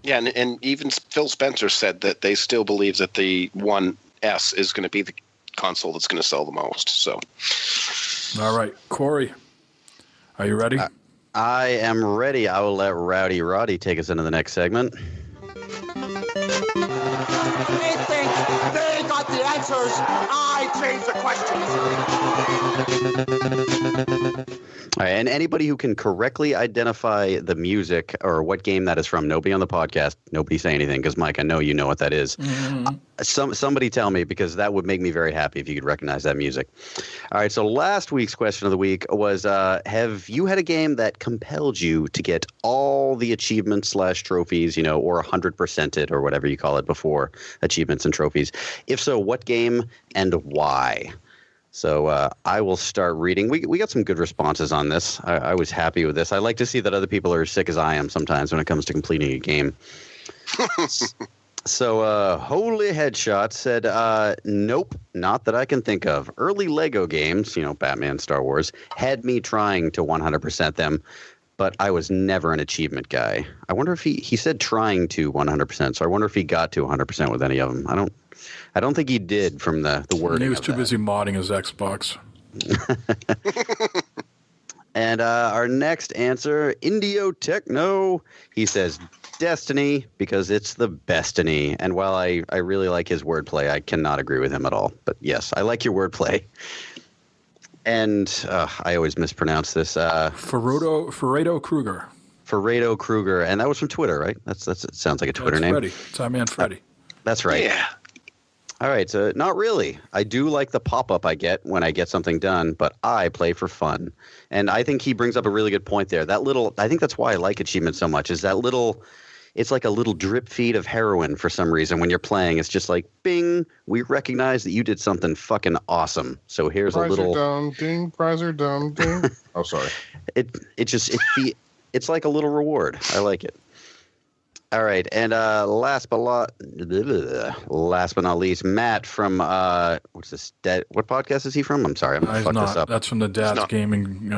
Yeah, and even Phil Spencer said that they still believe that the One S is going to be the console that's going to sell the most. So, all right, Corey, are you ready? I am ready. I will let Rowdy Roddy take us into the next segment. They think they got the answers. I changed the questions. All right, and anybody who can correctly identify the music or what game that is from, nobody on the podcast, nobody say anything, because Mike, I know you know what that is. Somebody tell me, because that would make me very happy if you could recognize that music. All right, so last week's question of the week was, have you had a game that compelled you to get all the achievements / trophies, or 100%ed or whatever you call it before achievements and trophies? If so, what game and why? So I will start reading. We got some good responses on this. I was happy with this. I like to see that other people are as sick as I am sometimes when it comes to completing a game. So Holy Headshot said, nope, not that I can think of. Early Lego games, Batman, Star Wars, had me trying to 100% them, but I was never an achievement guy. I wonder if he said trying to 100%, so I wonder if he got to 100% with any of them. I don't think he did from the wording. He was too busy modding his Xbox. And our next answer, Indio Techno, he says Destiny because it's the bestiny. And while I really like his wordplay, I cannot agree with him at all. But yes, I like your wordplay. And I always mispronounce this. Ferredo Kruger. Ferredo Kruger, and that was from Twitter, right? It sounds like a Twitter name. Freddy. It's our man Freddy. That's right. Yeah. All right, so not really. I do like the pop-up I get when I get something done, but I play for fun. And I think he brings up a really good point there. I think that's why I like achievements so much, is that little, it's like a little drip feed of heroin for some reason when you're playing. It's just like, bing, we recognize that you did something fucking awesome. So here's Prize a little... down, ding, prize are down, ding. Oh, sorry. It's like a little reward. I like it. All right, and last but not least, Matt from what's this? What podcast is he from? I'm sorry, I'm gonna fuck this up. That's from the Dad's Gaming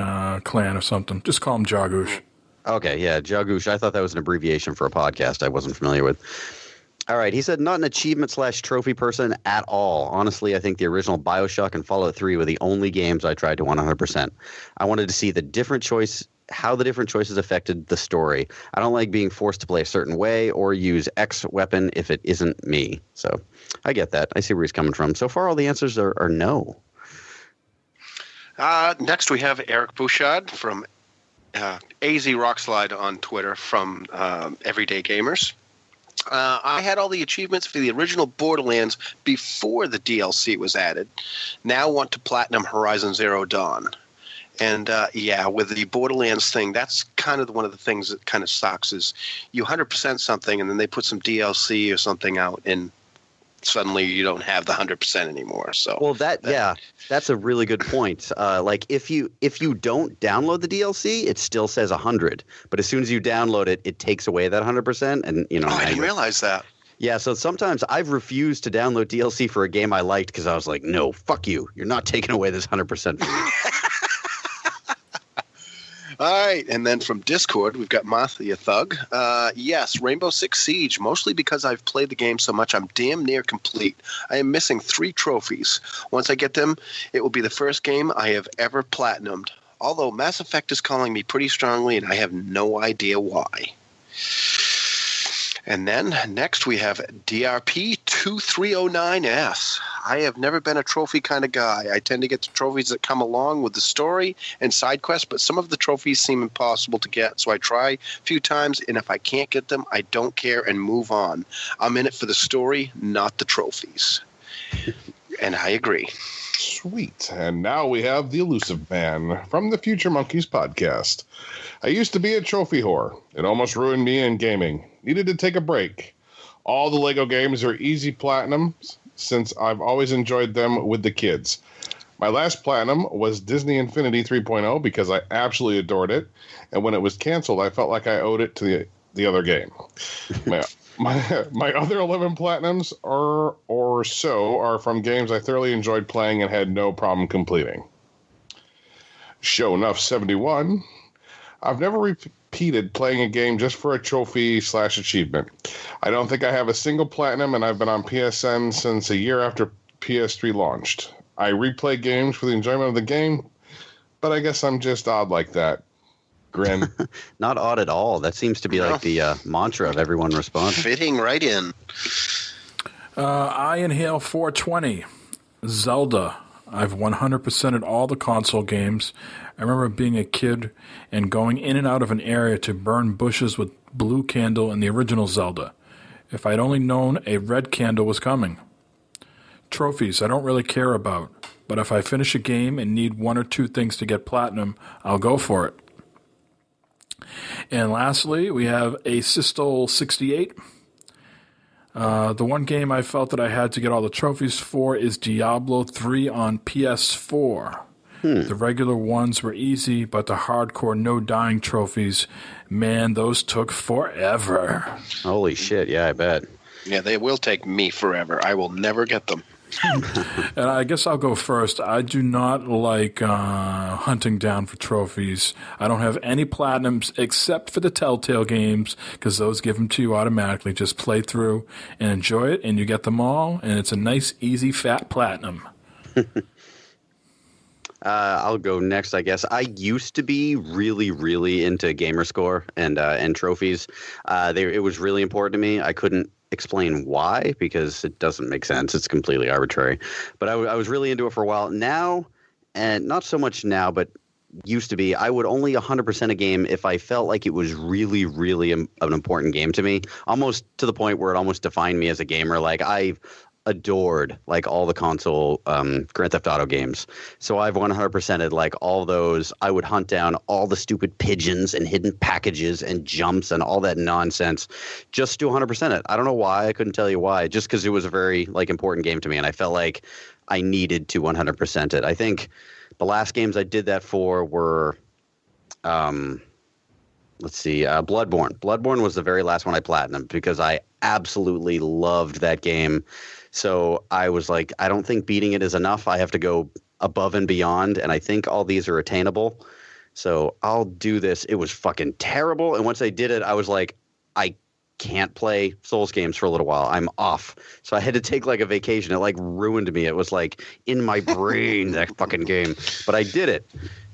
clan or something. Just call him Jagoosh. Okay, yeah, Jagoosh. I thought that was an abbreviation for a podcast I wasn't familiar with. All right, he said not an achievement/trophy person at all. Honestly, I think the original BioShock and Fallout 3 were the only games I tried to 100%. I wanted to see how the different choices affected the story. I don't like being forced to play a certain way or use X weapon if it isn't me. So I get that. I see where he's coming from. So far, all the answers are no. Next, we have Eric Bouchard from AZ Rockslide on Twitter from Everyday Gamers. I had all the achievements for the original Borderlands before the DLC was added. Now want to platinum Horizon Zero Dawn. And with the Borderlands thing, that's kind of one of the things that kind of sucks is you 100% something and then they put some DLC or something out and suddenly you don't have the 100% anymore. So that's a really good point. Like if you don't download the DLC, it still says 100, but as soon as you download it, it takes away that 100%. And I didn't realize that. Yeah, so sometimes I've refused to download DLC for a game I liked because I was like, no, fuck you. You're not taking away this 100% from me. All right, and then from Discord, we've got Matthew Thug. Yes, Rainbow Six Siege, mostly because I've played the game so much, I'm damn near complete. I am missing 3 trophies. Once I get them, it will be the first game I have ever platinumed. Although Mass Effect is calling me pretty strongly, and I have no idea why. And then next we have DRP2309S. I have never been a trophy kind of guy. I tend to get the trophies that come along with the story and side quests, but some of the trophies seem impossible to get, so I try a few times, and if I can't get them, I don't care and move on. I'm in it for the story, not the trophies. And I agree. Sweet. And now we have the Elusive Man from the Future Monkeys podcast. I used to be a trophy whore. It almost ruined me in gaming. Needed to take a break. All the Lego games are easy platinums since I've always enjoyed them with the kids. My last platinum was Disney Infinity 3.0 because I absolutely adored it. And when it was canceled, I felt like I owed it to the other game. My other 11 platinums or so are from games I thoroughly enjoyed playing and had no problem completing. Show Enough 71. I've never repeated playing a game just for a trophy/achievement. I don't think I have a single platinum, and I've been on PSN since a year after PS3 launched. I replay games for the enjoyment of the game, but I guess I'm just odd like that. Grin. Not odd at all. That seems to be like the mantra of everyone responding. Fitting right in. I Inhale 420. Zelda. I've 100%ed all the console games. I remember being a kid and going in and out of an area to burn bushes with blue candle in the original Zelda. If I'd only known a red candle was coming. Trophies I don't really care about, but if I finish a game and need 1 or 2 things to get platinum, I'll go for it. And lastly, we have a Systol 68. The one game I felt that I had to get all the trophies for is Diablo 3 on PS4. The regular ones were easy, but the hardcore no-dying trophies, man, those took forever. Holy shit, yeah, I bet. Yeah, they will take me forever. I will never get them. And I guess I'll go first. I do not like hunting down for trophies. I don't have any platinums except for the Telltale games because those give them to you automatically. Just play through and enjoy it, and you get them all, and it's a nice, easy, fat platinum. I'll go next, I guess. I used to be really, really into Gamerscore and trophies. It was really important to me. I couldn't explain why because it doesn't make sense. It's completely arbitrary. But I was really into it for a while. Now, and not so much now, but used to be, I would only 100% a game if I felt like it was really, really an important game to me, almost to the point where it almost defined me as a gamer. Like adored like all the console Grand Theft Auto games. So I've 100%ed like all those. I would hunt down all the stupid pigeons and hidden packages and jumps and all that nonsense just to 100% it. I don't know why. I couldn't tell you why. Just because it was a very like important game to me, and I felt like I needed to 100% it. I think the last games I did that for were, Bloodborne. Bloodborne was the very last one I platinumed because I absolutely loved that game. So I was like, I don't think beating it is enough. I have to go above and beyond, and I think all these are attainable. So I'll do this. It was fucking terrible. And once I did it, I was like, I can't play Souls games for a little while. I'm off. So I had to take like a vacation. It like ruined me. It was like in my brain, that fucking game. But I did it.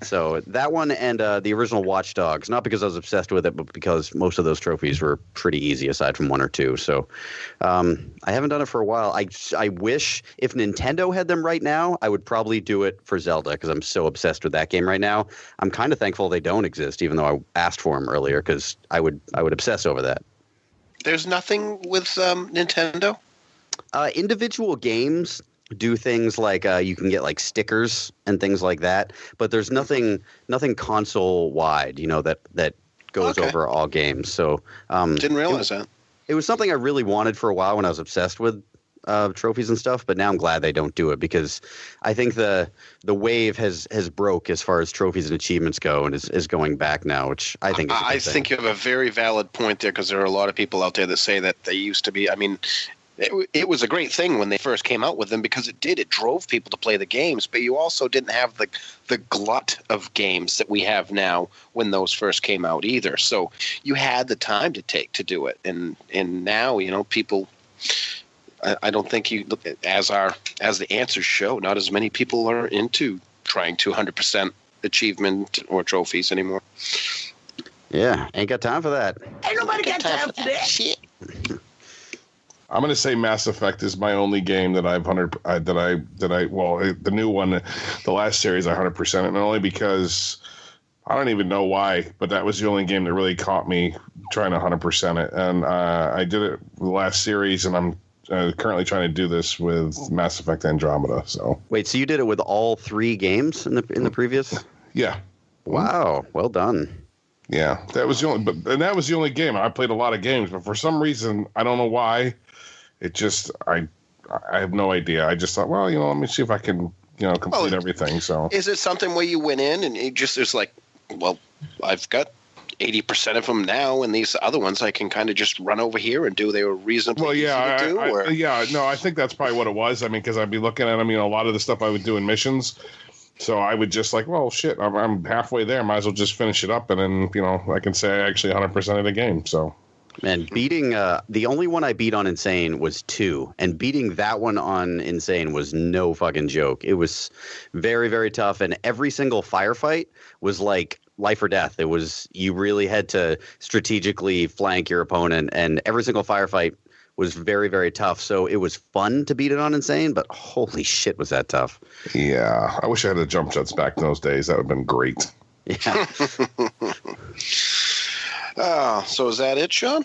So that one and the original Watch Dogs, not because I was obsessed with it, but because most of those trophies were pretty easy aside from one or two. So I haven't done it for a while. I wish if Nintendo had them right now, I would probably do it for Zelda because I'm so obsessed with that game right now. I'm kind of thankful they don't exist, even though I asked for them earlier because I would obsess over that. There's nothing with Nintendo? Individual games do things like you can get like stickers and things like that, but there's nothing console wide, that goes over all games. So didn't realize that. It was something I really wanted for a while when I was obsessed with trophies and stuff, but now I'm glad they don't do it because I think the wave has broke as far as trophies and achievements go and is going back now, which I think is a good thing. think you have a very valid point there because there are a lot of people out there that say that they used to be. I mean, it was a great thing when they first came out with them because it drove people to play the games, but you also didn't have the glut of games that we have now when those first came out either. So you had the time to take to do it, and now people. I don't think as the answers show, not as many people are into trying 200% achievement or trophies anymore. Yeah, ain't got time for that. Ain't nobody got time for that shit. I'm going to say Mass Effect is my only game that I've the new one, the last series I 100%, and only because I don't even know why, but that was the only game that really caught me trying to 100% it, and I did it the last series, and I'm currently trying to do this with Mass Effect Andromeda. So wait, so you did it with all 3 games in the previous? Yeah. Wow, well done. Yeah, that was the only game. I played a lot of games, but for some reason, I don't know why. It just I have no idea. I just thought, well, let me see if I can complete everything. So is it something where you went in and it's like, well, I've got 80% of them now, and these other ones I can kind of just run over here and do. They were reasonably easy to do. I think that's probably what it was. I mean, because I'd be looking at them, a lot of the stuff I would do in missions. So I would just like, well, shit, I'm halfway there. Might as well just finish it up, and then I can say I actually 100% of the game. So. Man, beating the only one I beat on Insane was 2, and beating that one on Insane was no fucking joke. It was very, very tough, and every single firefight was like life or death. It was, you really had to strategically flank your opponent, and every single firefight was very, very tough. So it was fun to beat it on Insane, but holy shit was that tough. Yeah, I wish I had the jump jets back in those days. That would have been great. Yeah. So is that it, Sean?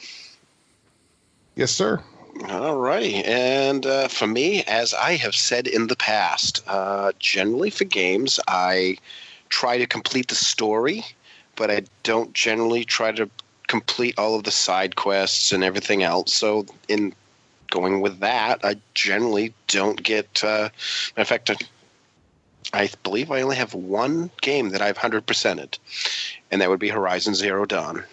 Yes, sir. All righty. And for me, as I have said in the past, generally for games, I try to complete the story, but I don't generally try to complete all of the side quests and everything else. So in going with that, I generally don't get... in fact, I believe I only have one game that I've 100%ed, and that would be Horizon Zero Dawn.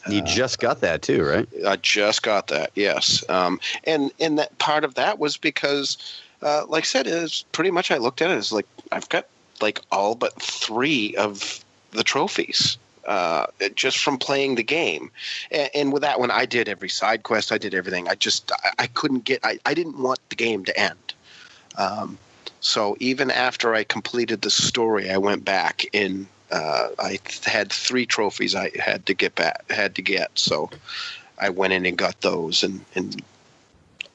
You just got that too, right? I just got that, yes. And that part of that was because, like I said, is pretty much I looked at it as like I've got like all but 3 of the trophies just from playing the game. And with that one, I did every side quest. I did everything. I couldn't get. I didn't want the game to end. So even after I completed the story, I went back in. I had 3 trophies I had to get. So I went in and got those, and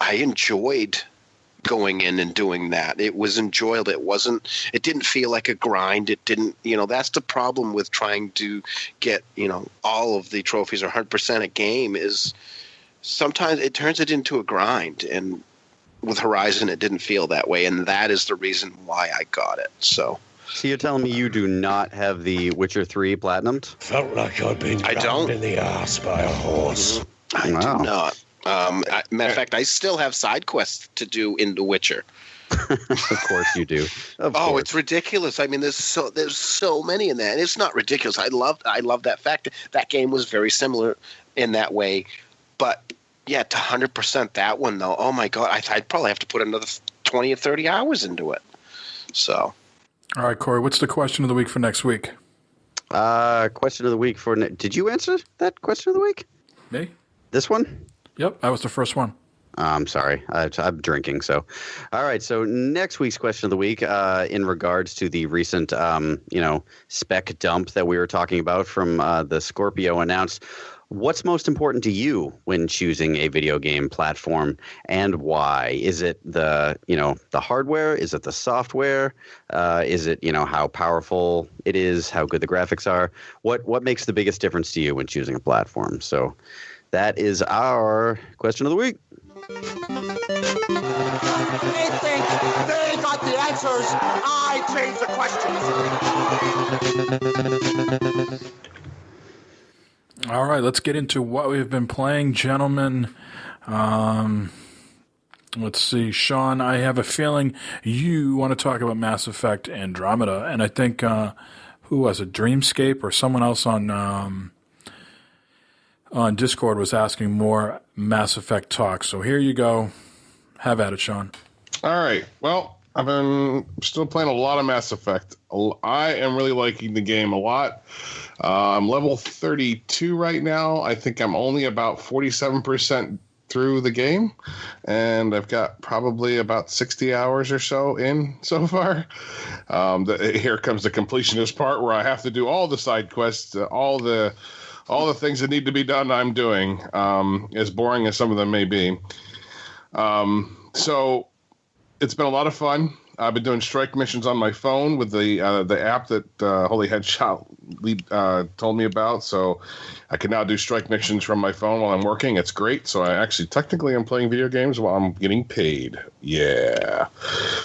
I enjoyed going in and doing that. It was enjoyable. It didn't feel like a grind. It didn't, that's the problem with trying to get, all of the trophies or 100% a game is sometimes it turns it into a grind. And with Horizon, it didn't feel that way, and that is the reason why I got it. So you're telling me you do not have the Witcher 3 platinumed? Felt like I'd been grabbed in the ass by a horse. I do not. Matter of fact, I still have side quests to do in The Witcher. Of course you do. It's ridiculous. I mean, there's so many in that, and it's not ridiculous. I love that fact. That game was very similar in that way, but yeah, to 100% that one though. Oh my god, I'd probably have to put another 20 or 30 hours into it. So, all right, Corey, what's the question of the week for next week? Question of the week for did you answer that question of the week? Me? This one? Yep, that was the first one. I'm sorry. I'm drinking. So, all right. So next week's question of the week, in regards to the recent, spec dump that we were talking about from the Scorpio announced, what's most important to you when choosing a video game platform, and why? Is it the hardware? Is it the software? Is it how powerful it is? How good the graphics are? What makes the biggest difference to you when choosing a platform? So that is our question of the week. They think they got the answers. I change the questions. All right, let's get into what we've been playing, gentlemen. Let's see, Sean, I have a feeling you want to talk about Mass Effect Andromeda, and I think, who was it, Dreamscape or someone else on Discord was asking more Mass Effect talk. So here you go. Have at it, Sean. All right. Well, I've been still playing a lot of Mass Effect. I am really liking the game a lot. I'm level 32 right now. I think I'm only about 47% through the game, and I've got probably about 60 hours or so in so far. Here comes the completionist part where I have to do all the side quests, all the things that need to be done. I'm doing, as boring as some of them may be. So it's been a lot of fun. I've been doing strike missions on my phone with the app that Holy Headshot told me about. So I can now do strike missions from my phone while I'm working. It's great. So I actually technically am playing video games while I'm getting paid. Yeah.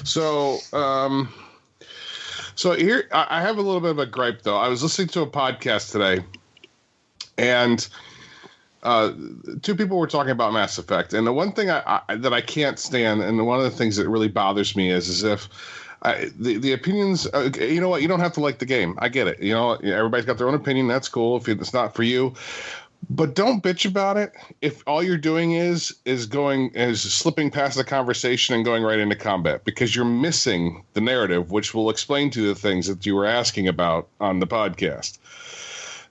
So here I have a little bit of a gripe though. I was listening to a podcast today, and two people were talking about Mass Effect, and the one thing that I can't stand, and one of the things that really bothers me is if the opinions. You know what? You don't have to like the game. I get it. Everybody's got their own opinion. That's cool. If it's not for you, but don't bitch about it. If all you're doing is slipping past the conversation and going right into combat, because you're missing the narrative, which will explain to you the things that you were asking about on the podcast.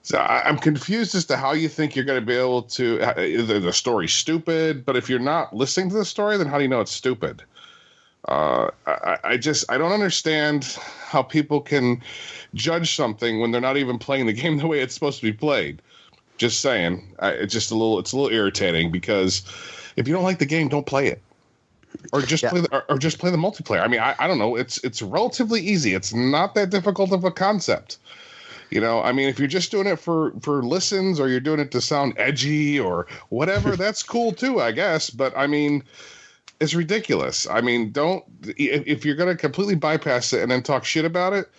So I'm confused as to how you think you're going to be able to. The story's stupid, but if you're not listening to the story, then how do you know it's stupid? I don't understand how people can judge something when they're not even playing the game the way it's supposed to be played. Just saying, it's a little irritating, because if you don't like the game, don't play it, or just play the multiplayer. I mean, I don't know. It's relatively easy. It's not that difficult of a concept. I mean, if you're just doing it for listens, or you're doing it to sound edgy or whatever, that's cool too, I guess. But I mean, it's ridiculous. I mean, if you're going to completely bypass it and then talk shit about it,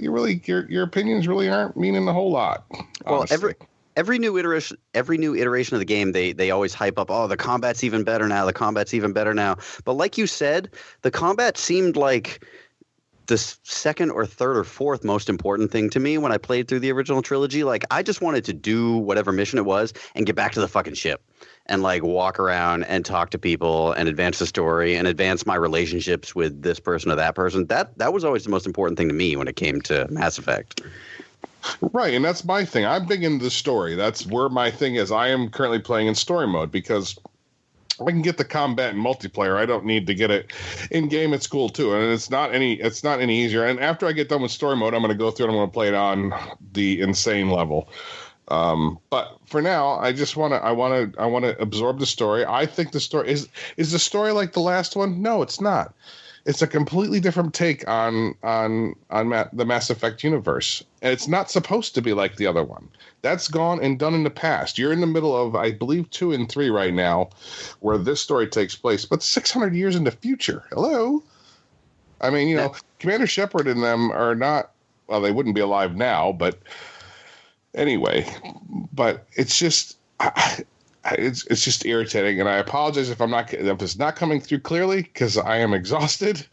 your opinions really aren't meaning a whole lot. Honestly. Well, every new iteration of the game, they always hype up, oh, the combat's even better now. The combat's even better now. But like you said, the combat seemed like the second or third or fourth most important thing to me when I played through the original trilogy. Like, I just wanted to do whatever mission it was and get back to the fucking ship and like walk around and talk to people and advance the story and advance my relationships with this person or that person. That was always the most important thing to me when it came to Mass Effect. Right, and that's my thing. I'm big into the story. That's where my thing is. I am currently playing in story mode, because I can get the combat in multiplayer. I don't need to get it in game. It's cool too, and it's not any easier. And after I get done with story mode, I'm going to go through and I'm going to play it on the insane level. But for now, I want to absorb the story. I think the story is the story like the last one. No, it's not. it's a completely different take on the Mass Effect universe. And it's not supposed to be like the other one. That's gone and done in the past. You're in the middle of, I believe, 2 and 3 right now, where this story takes place, but 600 years in the future. Hello? I mean, you know, Commander Shepard and them are not, well, they wouldn't be alive now, but anyway. But it's just... It's just irritating, and I apologize if it's not coming through clearly because I am exhausted.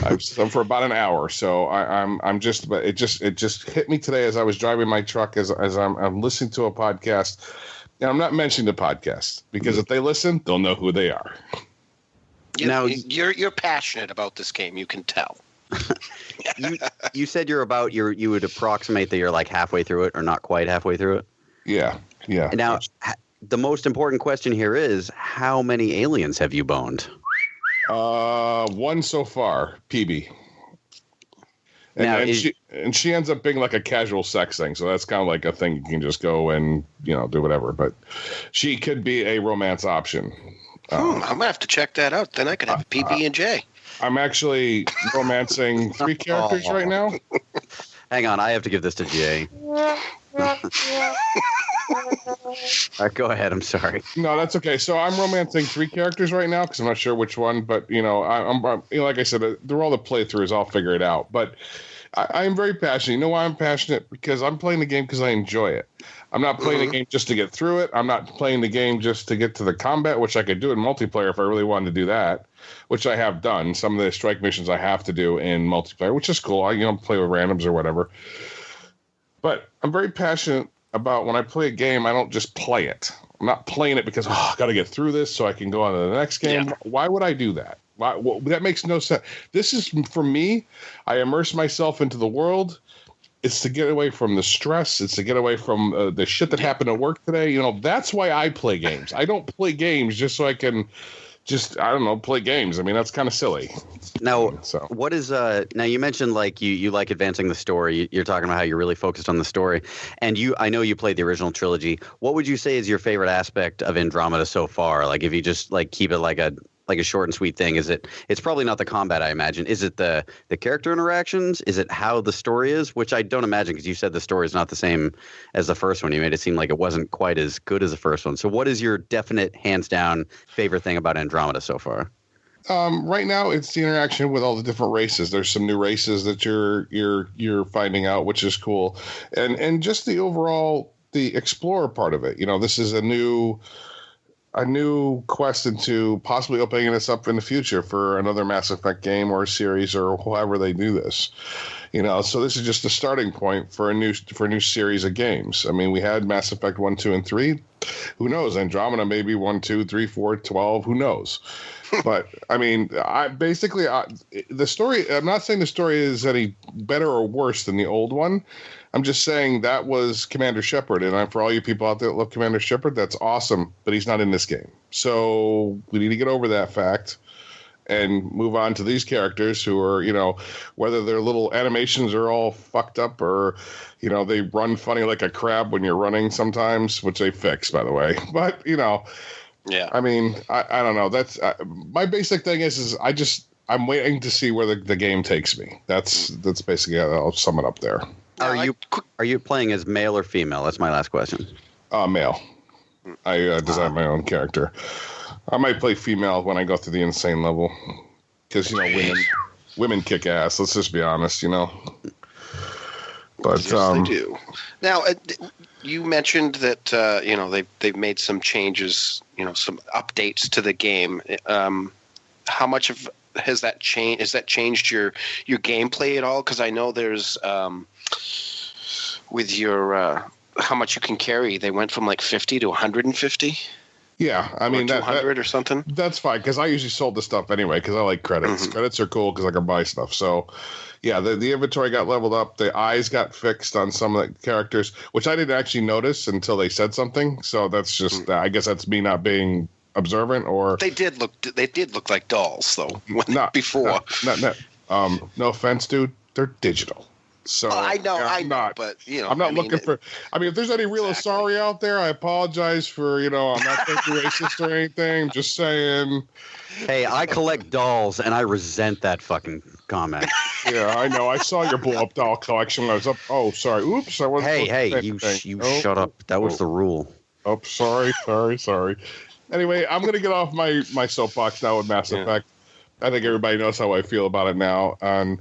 I'm for about an hour, so I'm just. But it just hit me today as I was driving my truck as I'm listening to a podcast, and I'm not mentioning the podcast because if they listen, they'll know who they are. Now you're passionate about this game. You can tell. you said you would approximate that you're like halfway through it or not quite halfway through it. Yeah. Now. The most important question here is, how many aliens have you boned? 1 so far, PB. And she ends up being like a casual sex thing, so that's kind of like a thing you can just go and, you know, do whatever. But she could be a romance option. I'm gonna have to check that out. Then I could have a PB and J. I'm actually romancing 3 characters right now. Hang on, I have to give this to Jay. All right, go ahead. I'm sorry. No, that's okay. So I'm romancing 3 characters right now because I'm not sure which one. But you know, I'm you know, like I said, they're all the playthroughs. I'll figure it out. But I am very passionate. You know why I'm passionate? Because I'm playing the game because I enjoy it. I'm not playing the game just to get through it. I'm not playing the game just to get to the combat, which I could do in multiplayer if I really wanted to do that, which I have done. Some of the strike missions I have to do in multiplayer, which is cool. I play with randoms or whatever. But I'm very passionate about when I play a game, I don't just play it. I'm not playing it because, I got to get through this so I can go on to the next game. Yeah. Why would I do that? That makes no sense. This is, for me, I immerse myself into the world. It's to get away from the stress. It's to get away from the shit that happened at work today. You know, that's why I play games. I don't play games just so I can play games. I mean, that's kind of silly. Now, what is now you mentioned like you like advancing the story. You're talking about how you're really focused on the story. And I know you played the original trilogy. What would you say is your favorite aspect of Andromeda so far? Like if you just like keep it like a short and sweet thing, it's probably not the combat, I imagine. Is it the character interactions? Is it how the story is? Which I don't imagine, because you said the story is not the same as the first one. You made it seem like it wasn't quite as good as the first one. So what is your definite, hands down favorite thing about Andromeda so far? Right now, it's the interaction with all the different races. There's some new races that you're finding out, which is cool, and just the overall the explorer part of it. You know, this is a new quest into possibly opening this up in the future for another Mass Effect game or a series or however they do this. You know, so this is just a starting point for a new series of games. I mean, we had Mass Effect 1, 2, and 3. Who knows? Andromeda maybe 1, 2, 3, 4, 12. Who knows? But I mean, the story. I'm not saying the story is any better or worse than the old one. I'm just saying that was Commander Shepard, and for all you people out there that love Commander Shepard, that's awesome. But he's not in this game, so we need to get over that fact and move on to these characters who are, you know, whether their little animations are all fucked up or, you know, they run funny like a crab when you're running sometimes, which they fix, by the way. But you know. Yeah, I mean, I don't know. That's my basic thing is I'm waiting to see where the game takes me. That's basically I'll sum it up there. Are you playing as male or female? That's my last question. Male. I design my own character. I might play female when I go through the insane level, because you know women kick ass. Let's just be honest, you know. But yes, they do. Now, you mentioned that you know they've made some changes, you know, some updates to the game. How much has that changed? Has that changed your gameplay at all? Because I know there's with your how much you can carry. They went from like 50 to 150. Yeah, I mean 200 or something. That's fine because I usually sold the stuff anyway because I like credits. Mm-hmm. Credits are cool because I can buy stuff. So, yeah, the inventory got leveled up. The eyes got fixed on some of the characters, which I didn't actually notice until they said something. So that's just I guess that's me not being observant. Or they did look like dolls though. Before. No offense, dude. They're digital. So I know, yeah, I know, but I'm not looking for. I mean, if there's any real Asari out there, I apologize for. I'm not thinking racist or anything. Just saying. Hey, I collect dolls, and I resent that fucking comment. Yeah, I know. I saw your blow up doll collection when I was up. Oh, sorry. Oops, I wasn't. Hey, you shut up. That was the rule. Oh, sorry. Anyway, I'm gonna get off my soapbox now with Mass Effect. I think everybody knows how I feel about it now. And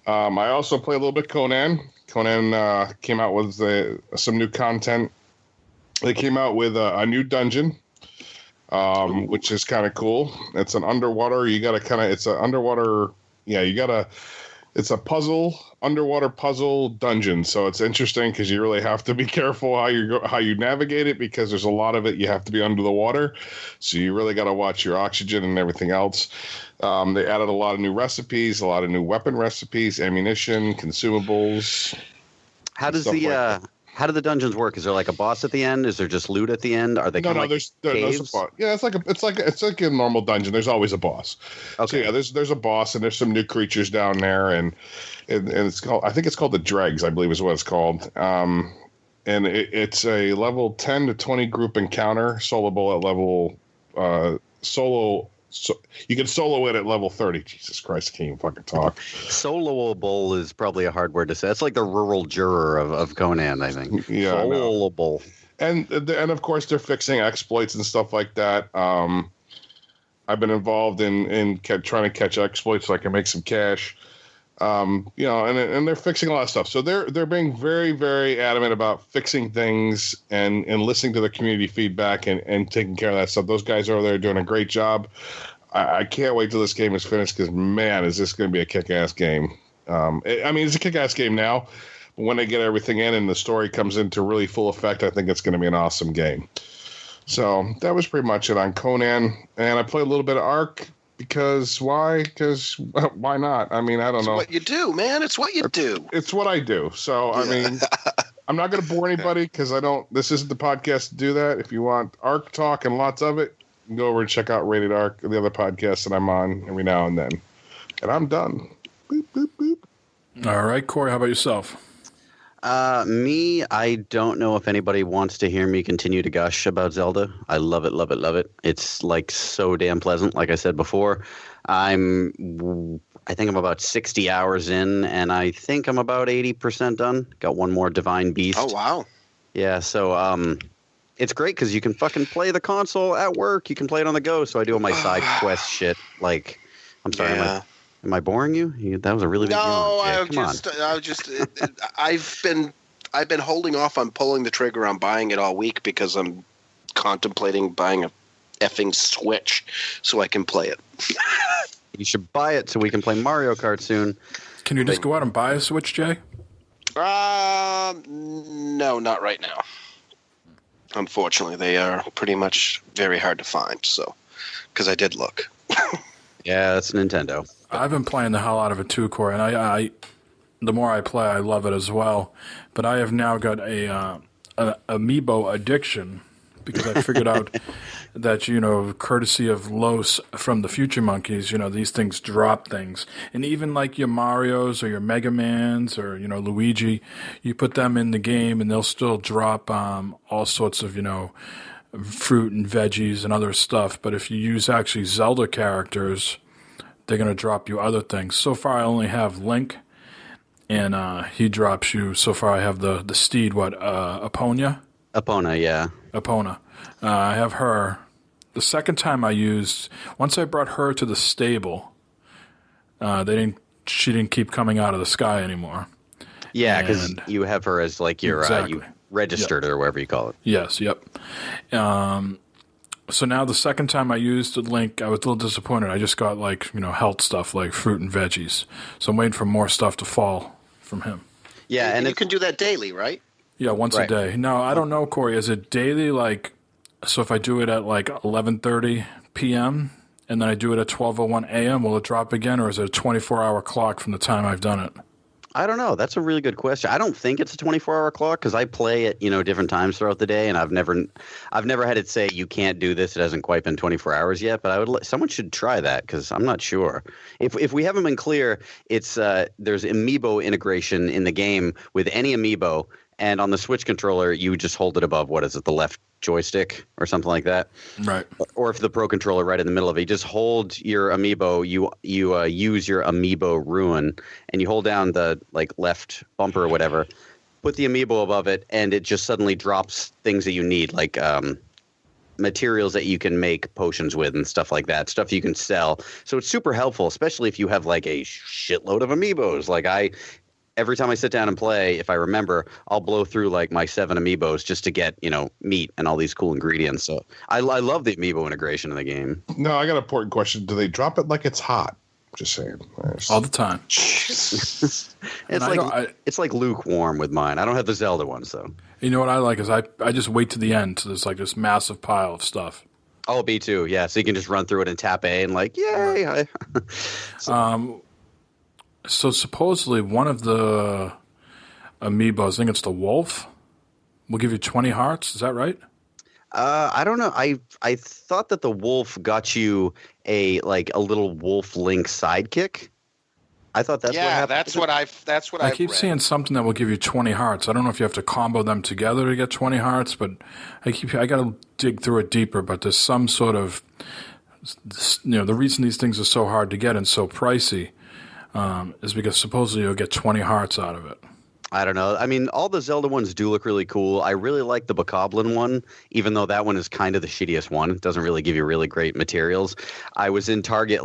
I also play a little bit Conan. Conan came out with some new content. They came out with a new dungeon, which is kind of cool. It's an underwater. It's an underwater. Yeah, it's a underwater puzzle dungeon. So it's interesting because you really have to be careful how you navigate it, because there's a lot of it you have to be under the water. So you really got to watch your oxygen and everything else. They added a lot of new recipes, a lot of new weapon recipes, ammunition, consumables. How do the dungeons work? Is there like a boss at the end? Is there just loot at the end? Are they no? There's a boss. Yeah, it's like a normal dungeon. There's always a boss. Okay. So yeah, there's a boss, and there's some new creatures down there, and it's called. I think it's called the Dregs, I believe is what it's called. And it's a level 10 to 20 group encounter, soloable at level solo. So you can solo it at level 30. Jesus Christ, I can't even fucking talk. Soloable is probably a hard word to say. That's like the rural juror of Conan, I think. Yeah, soloable. And of course they're fixing exploits and stuff like that. I've been involved in trying to catch exploits so I can make some cash. And they're fixing a lot of stuff. So they're being very, very adamant about fixing things and listening to the community feedback and taking care of that stuff. Those guys over there are doing a great job. I can't wait till this game is finished, because, man, is this going to be a kick-ass game. It's a kick-ass game now, but when they get everything in and the story comes into really full effect, I think it's going to be an awesome game. So that was pretty much it on Conan. And I played a little bit of Ark. Because why? Because why not? I mean, I don't know. It's what you do, man. It's what you do. It's what I do. So, I mean, I'm not going to bore anybody, because this isn't the podcast to do that. If you want Ark talk and lots of it, you can go over and check out Rated Ark, the other podcast that I'm on every now and then. And I'm done. Boop, boop, boop. All right, Corey, how about yourself? Me, I don't know if anybody wants to hear me continue to gush about Zelda. I love it, love it, love it. It's like so damn pleasant. Like I said before, I think I'm about 60 hours in, and I think I'm about 80% done. Got one more Divine Beast. Oh, wow. Yeah, so it's great because you can fucking play the console at work. You can play it on the go. So I do all my side quest shit. Like, I'm sorry, am I boring you? That was a really big yawn. I've been holding off on pulling the trigger on buying it all week because I'm contemplating buying a effing Switch so I can play it. You should buy it so we can play Mario Kart soon. Can you just go out and buy a Switch, Jay? No, not right now. Unfortunately, they are pretty much very hard to find. So, because I did look. Yeah, that's Nintendo. I've been playing the hell out of it too, Corey, and I the more I play, I love it as well. But I have now got an amiibo addiction, because I figured out that, courtesy of Los from the Future Monkeys, these things drop things. And even like your Marios or your Mega Mans or, Luigi, you put them in the game and they'll still drop all sorts of, fruit and veggies and other stuff. But if you use actually Zelda characters, they're going to drop you other things. So far, I only have Link, and he drops you. So far, I have the steed, Epona? Epona, yeah. Epona. I have her. The second time once I brought her to the stable, she didn't keep coming out of the sky anymore. Yeah, because you have her as like your, exactly. You registered or whatever you call it. Yes, yep. So now the second time I used Link, I was a little disappointed. I just got health stuff like fruit and veggies. So I'm waiting for more stuff to fall from him. Yeah, and you can do that daily, right? Yeah, once a day. Now, I don't know, Corey, is it daily so if I do it at 11:30 p.m. and then I do it at 12:01 a.m., will it drop again, or is it a 24-hour clock from the time I've done it? I don't know. That's a really good question. I don't think it's a 24-hour clock because I play it, different times throughout the day, and I've never had it say you can't do this. It hasn't quite been 24 hours yet, but someone should try that because I'm not sure. If we haven't been clear, it's there's amiibo integration in the game with any amiibo, and on the Switch controller, you just hold it above the left joystick or something like that. Right. Or if the Pro Controller right in the middle of it, you just hold your amiibo, you use your amiibo rune, and you hold down the left bumper or whatever, put the amiibo above it, and it just suddenly drops things that you need, like materials that you can make potions with and stuff like that, stuff you can sell. So it's super helpful, especially if you have a shitload of amiibos. Every time I sit down and play, if I remember, I'll blow through my 7 amiibos just to get, meat and all these cool ingredients. So I love the amiibo integration in the game. No, I got an important question. Do they drop it like it's hot? Just saying. All the time. It's like lukewarm with mine. I don't have the Zelda ones, though. You know what I like is I just wait to the end. So there's this massive pile of stuff. Oh, me too. Yeah, so you can just run through it and tap A and yay. So supposedly one of the amiibos, I think it's the wolf, will give you 20 hearts. Is that right? I don't know. I thought that the wolf got you a little wolf link sidekick. I thought that's what happened. That's what I keep seeing something that will give you 20 hearts. I don't know if you have to combo them together to get 20 hearts, but I got to dig through it deeper. But there's some sort of, the reason these things are so hard to get and so pricey is because supposedly you'll get 20 hearts out of it. I don't know. I mean, all the Zelda ones do look really cool. I really like the Bokoblin one, even though that one is kind of the shittiest one. It doesn't really give you really great materials. I was in Target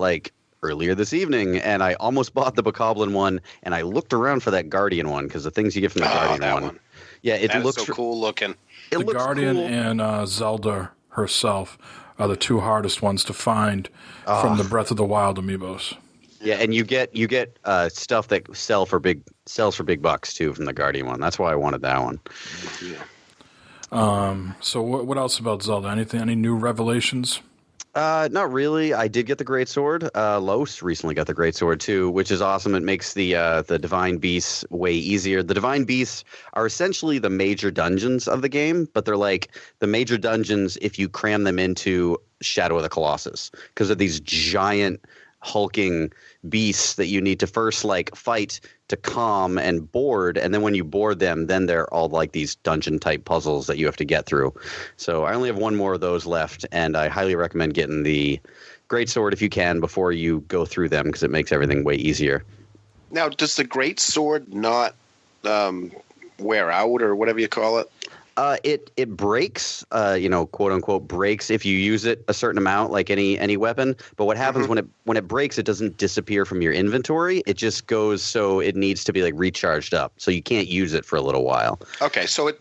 earlier this evening, and I almost bought the Bokoblin one, and I looked around for that Guardian one because the things you get from the Guardian one. Yeah, it looks so cool looking. The Guardian cool. And Zelda herself are the two hardest ones to find from the Breath of the Wild amiibos. Yeah, and you get stuff that sells for big bucks too from the Guardian one. That's why I wanted that one. So what else about Zelda? Any new revelations? Not really. I did get the Greatsword. Los recently got the Greatsword too, which is awesome. It makes the Divine Beasts way easier. The Divine Beasts are essentially the major dungeons of the game, but they're the major dungeons if you cram them into Shadow of the Colossus, because of these giant hulking beasts that you need to first fight to calm and board, and then when you board them, then they're all these dungeon type puzzles that you have to get through. So I only have one more of those left, and I highly recommend getting the Greatsword if you can before you go through them, because it makes everything way easier. Now, does the Greatsword not wear out or whatever you call it? It breaks, quote unquote breaks if you use it a certain amount, like any weapon. But what happens when it breaks, it doesn't disappear from your inventory. It just goes, so it needs to be recharged up. So you can't use it for a little while. Okay, so it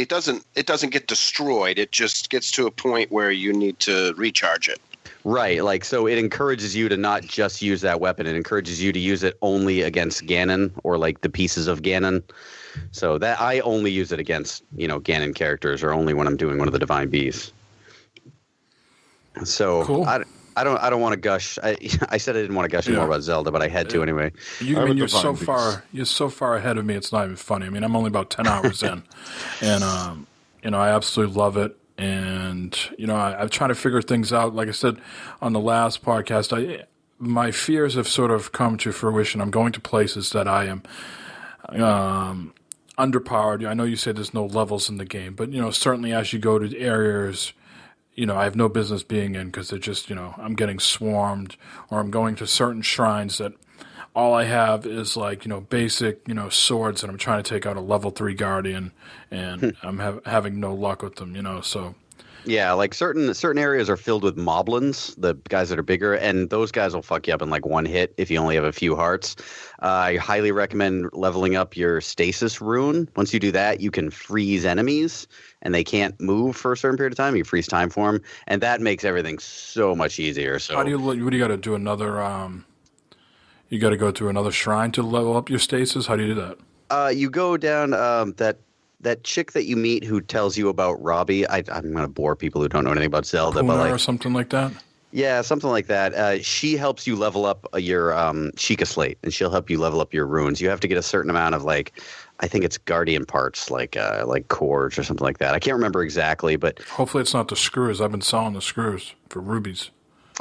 doesn't get destroyed. It just gets to a point where you need to recharge it. Right, so it encourages you to not just use that weapon. It encourages you to use it only against Ganon or the pieces of Ganon. So that I only use it against, Ganon characters, or only when I'm doing one of the Divine Beasts. So cool. I don't want to gush. I said I didn't want to gush more about Zelda, but I had to anyway. You're so far ahead of me. It's not even funny. I mean, I'm only about 10 hours in, and I absolutely love it. And I'm trying to figure things out. Like I said on the last podcast, my fears have sort of come to fruition. I'm going to places that I am underpowered. I know you said there's no levels in the game, but certainly as you go to areas, I have no business being in, because they're just, I'm getting swarmed, or I'm going to certain shrines that all I have is basic, swords, and I'm trying to take out a level 3 Guardian, and I'm having no luck with them, so. Yeah, certain areas are filled with moblins, the guys that are bigger, and those guys will fuck you up in one hit if you only have a few hearts. I highly recommend leveling up your stasis rune. Once you do that, you can freeze enemies, and they can't move for a certain period of time. You freeze time for them, and that makes everything so much easier. So what do you got to do another? You got to go to another shrine to level up your stasis. How do you do that? You go down that chick that you meet who tells you about Robbie. I'm going to bore people who don't know anything about Zelda, Conan but or something like that. Yeah, something like that. She helps you level up your Sheikah Slate, and she'll help you level up your runes. You have to get a certain amount of I think it's guardian parts, like cores or something like that. I can't remember exactly, but Hopefully it's not the screws. I've been selling the screws for rubies.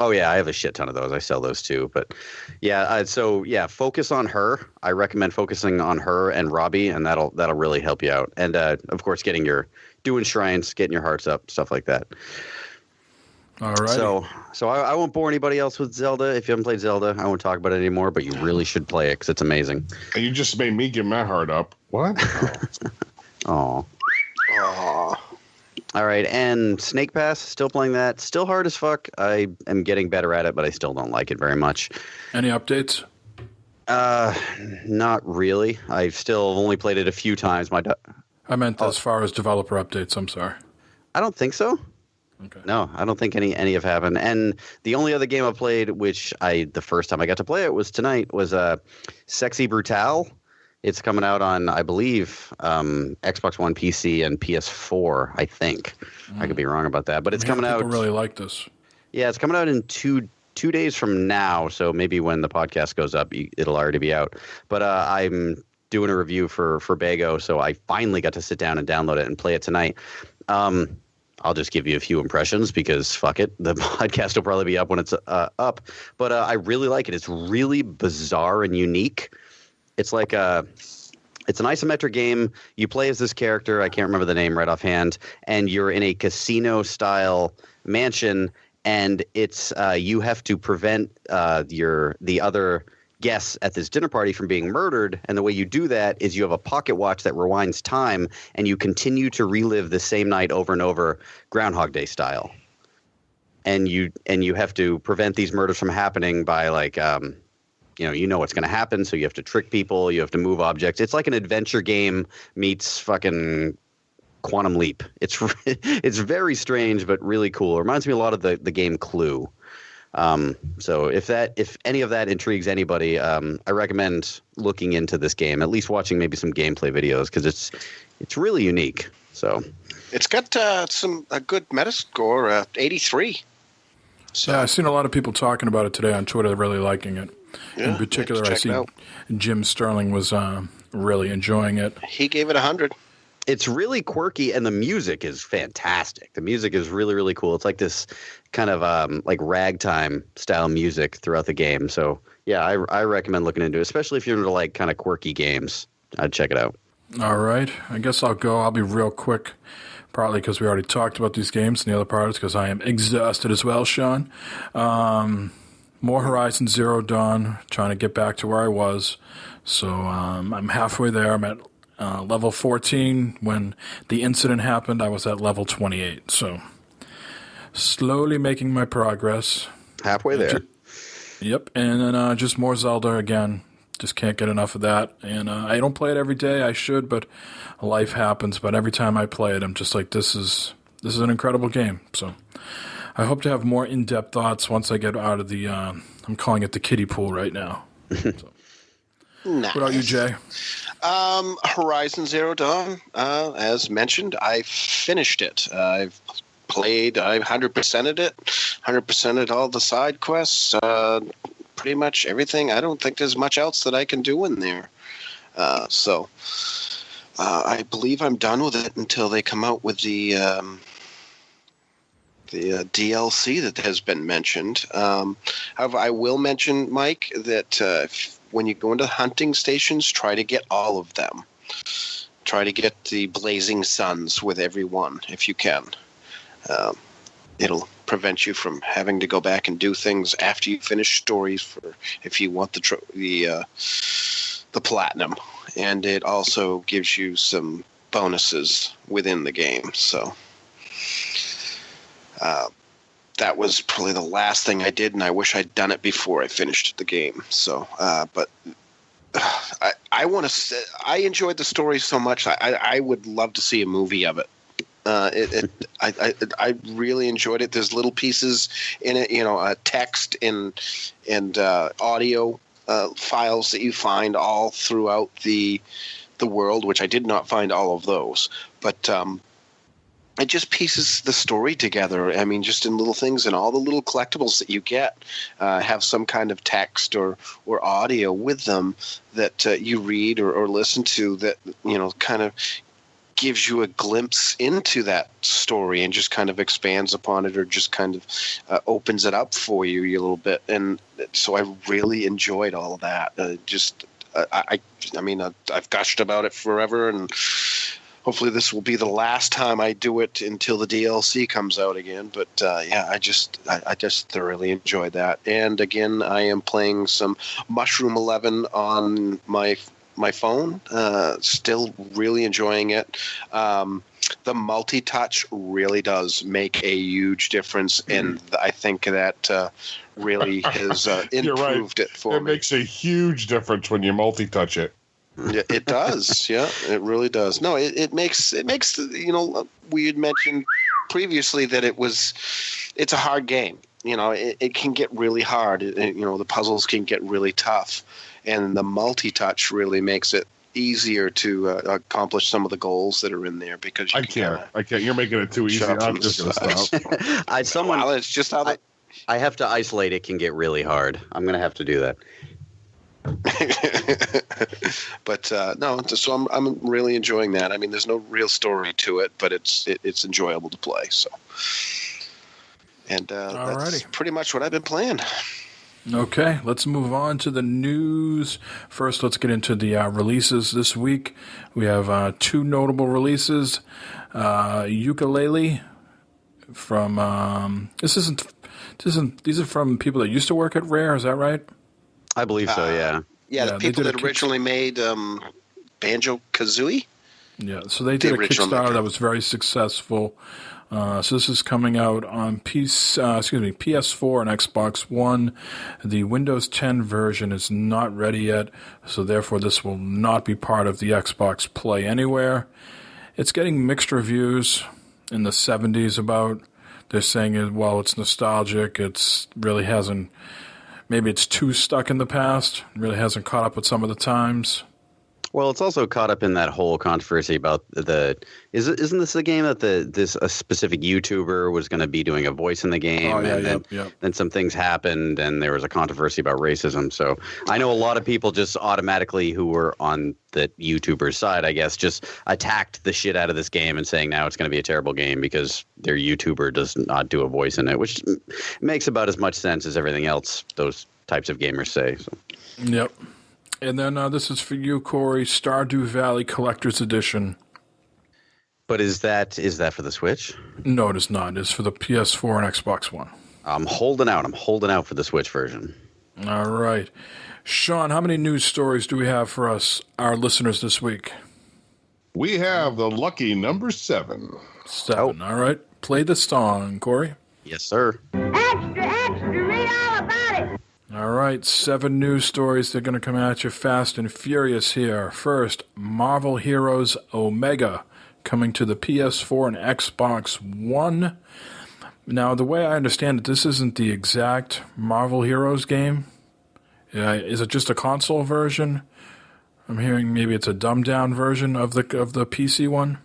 oh yeah, I have a shit ton of those. I sell those too. But yeah, focus on her. I recommend focusing on her and Robbie, and that'll really help you out. And of course, doing shrines, getting your hearts up, stuff like that. All right. So I won't bore anybody else with Zelda. If you haven't played Zelda, I won't talk about it anymore. But you really should play it because it's amazing. You just made me get my heart up. What? Oh. Aw. All right, and Snake Pass, still playing that. Still hard as fuck. I am getting better at it, but I still don't like it very much. Any updates? Not really. I've still only played it a few times. I meant as far as developer updates. I'm sorry. I don't think so. Okay. No, I don't think any have happened. And the only other game I played, the first time I got to play it was tonight, was Sexy Brutale. It's coming out on, I believe, Xbox One, PC, and PS4, I think. I could be wrong about that. But it's coming out. People really like this. Yeah, it's coming out in two days from now. So maybe when the podcast goes up, it'll already be out. But I'm doing a review for Bago, so I finally got to sit down and download it and play it tonight. I'll just give you a few impressions because fuck it. The podcast will probably be up when it's up. But I really like it. It's really bizarre and unique. It's like it's an isometric game. You play as this character. I can't remember the name right offhand. And you're in a casino-style mansion, and it's you have to prevent the other guests at this dinner party from being murdered. And the way you do that is you have a pocket watch that rewinds time, and you continue to relive the same night over and over, Groundhog Day style. And you have to prevent these murders from happening by you know what's going to happen, so you have to trick people, you have to move objects. It's like an adventure game meets fucking Quantum Leap. It's very strange but really cool. It reminds me a lot of the game Clue. So if any of that intrigues anybody, I recommend looking into this game, at least watching maybe some gameplay videos, because it's really unique. So It's got a good Metascore, 83. So, yeah, I've seen a lot of people talking about it today on Twitter, really liking it. Yeah, in particular, I check it see out. Jim Sterling was really enjoying it. He gave it 100. it's really quirky, and the music is fantastic. The music is really, really cool. It's like this kind of like ragtime style music throughout the game. So yeah, I recommend looking into it, especially if you're into like kind of quirky games. I'd check it out. All right. I guess I'll go. I'll be real quick, partly because we already talked about these games, and the other part is because I am exhausted as well, Sean. More Horizon Zero Dawn, trying to get back to where I was. So I'm halfway there. I'm at level 14. When the incident happened, I was at level 28. So slowly making my progress. Halfway there. Yep. And then just more Zelda again. Just can't get enough of that. And I don't play it every day. I should, but life happens. But every time I play it, I'm just like, this is an incredible game. So I hope to have more in-depth thoughts once I get out of the, I'm calling it the kiddie pool right now. So. Nice. What about you, Jay? Horizon Zero Dawn, as mentioned, I finished it. I've 100%ed it, 100%ed all the side quests, pretty much everything. I don't think there's much else that I can do in there. So I believe I'm done with it until they come out with the DLC that has been mentioned. However, I will mention, Mike, that when you go into hunting stations, try to get all of them. Try to get the Blazing Suns with every one if you can. It'll prevent you from having to go back and do things after you finish stories for if you want the platinum, and it also gives you some bonuses within the game. So that was probably the last thing I did, and I wish I'd done it before I finished the game. So, but I want to. I enjoyed the story so much. I would love to see a movie of it. I really enjoyed it. There's little pieces in it, text and audio files that you find all throughout the world, which I did not find all of those. But it just pieces the story together. I mean, just in little things, and all the little collectibles that you get have some kind of text or audio with them that you read or listen to that, kind of gives you a glimpse into that story and just kind of expands upon it, or just kind of opens it up for you a little bit. And so I really enjoyed all of that. I mean, I've gushed about it forever, and hopefully this will be the last time I do it until the DLC comes out again. But yeah, I just thoroughly enjoyed that. And again, I am playing some Mushroom 11 on my phone. Still really enjoying it. The multi-touch really does make a huge difference, and I think that really has improved it for me. It makes a huge difference when you multi-touch it. Yeah, it does. Yeah, it really does. No, it makes we had mentioned previously that it's a hard game. It can get really hard. The puzzles can get really tough, and the multi-touch really makes it easier to accomplish some of the goals that are in there, because I can't. You're making it too easy. I'm just going to stop. It's just how I have to isolate. It can get really hard. I'm going to have to do that. But no, so I'm really enjoying that. I mean, there's no real story to it, but it's enjoyable to play. So, and that's pretty much what I've been playing. Okay, let's move on to the news. First, let's get into the releases this week. We have 2 notable releases. Ukulele from these are from people that used to work at Rare. Is that right? I believe so. Yeah. Yeah, the people that originally made Banjo-Kazooie. Yeah, so they did a Kickstarter that was very successful. So this is coming out on PS4 and Xbox One. The Windows 10 version is not ready yet, so therefore this will not be part of the Xbox Play Anywhere. It's getting mixed reviews in the 70s about. They're saying, well, it's nostalgic. It's really hasn't. Maybe it's too stuck in the past. Really hasn't caught up with some of the times. Well, it's also caught up in that whole controversy about isn't this the game that a specific YouTuber was going to be doing a voice in the game, and then some things happened, and there was a controversy about racism. So I know a lot of people just automatically who were on the YouTuber's side, I guess, just attacked the shit out of this game and saying now it's going to be a terrible game because their YouTuber does not do a voice in it, which makes about as much sense as everything else those types of gamers say. So. Yep. And then this is for you, Corey, Stardew Valley Collector's Edition. But is that for the Switch? No, it is not. It's for the PS4 and Xbox One. I'm holding out. I'm holding out for the Switch version. All right. Sean, how many news stories do we have for our listeners this week? We have the lucky number 7. 7. All right. Play the song, Corey. Yes, sir. Extra, extra, read all about it. All right, 7 news stories. They're going to come at you fast and furious here. First, Marvel Heroes Omega coming to the PS4 and Xbox One. Now, the way I understand it, this isn't the exact Marvel Heroes game. Is it just a console version? I'm hearing maybe it's a dumbed-down version of the PC one.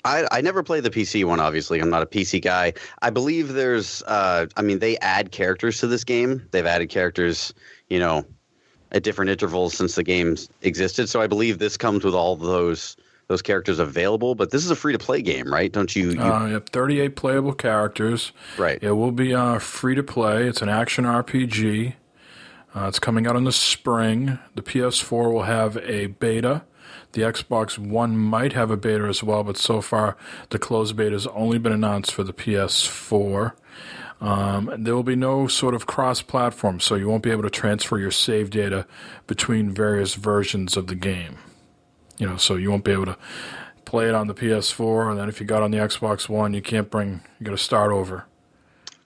I never played the PC one, obviously. I'm not a PC guy. I believe there's they add characters to this game. They've added characters, at different intervals since the game existed. So I believe this comes with all those characters available. But this is a free-to-play game, right? Don't you? You have 38 playable characters. Right. It will be free-to-play. It's an action RPG. It's coming out in the spring. The PS4 will have a beta. The Xbox One might have a beta as well, but so far the closed beta has only been announced for the PS4. There will be no sort of cross-platform, so you won't be able to transfer your save data between various versions of the game. So you won't be able to play it on the PS4, and then if you got on the Xbox One, you got to start over.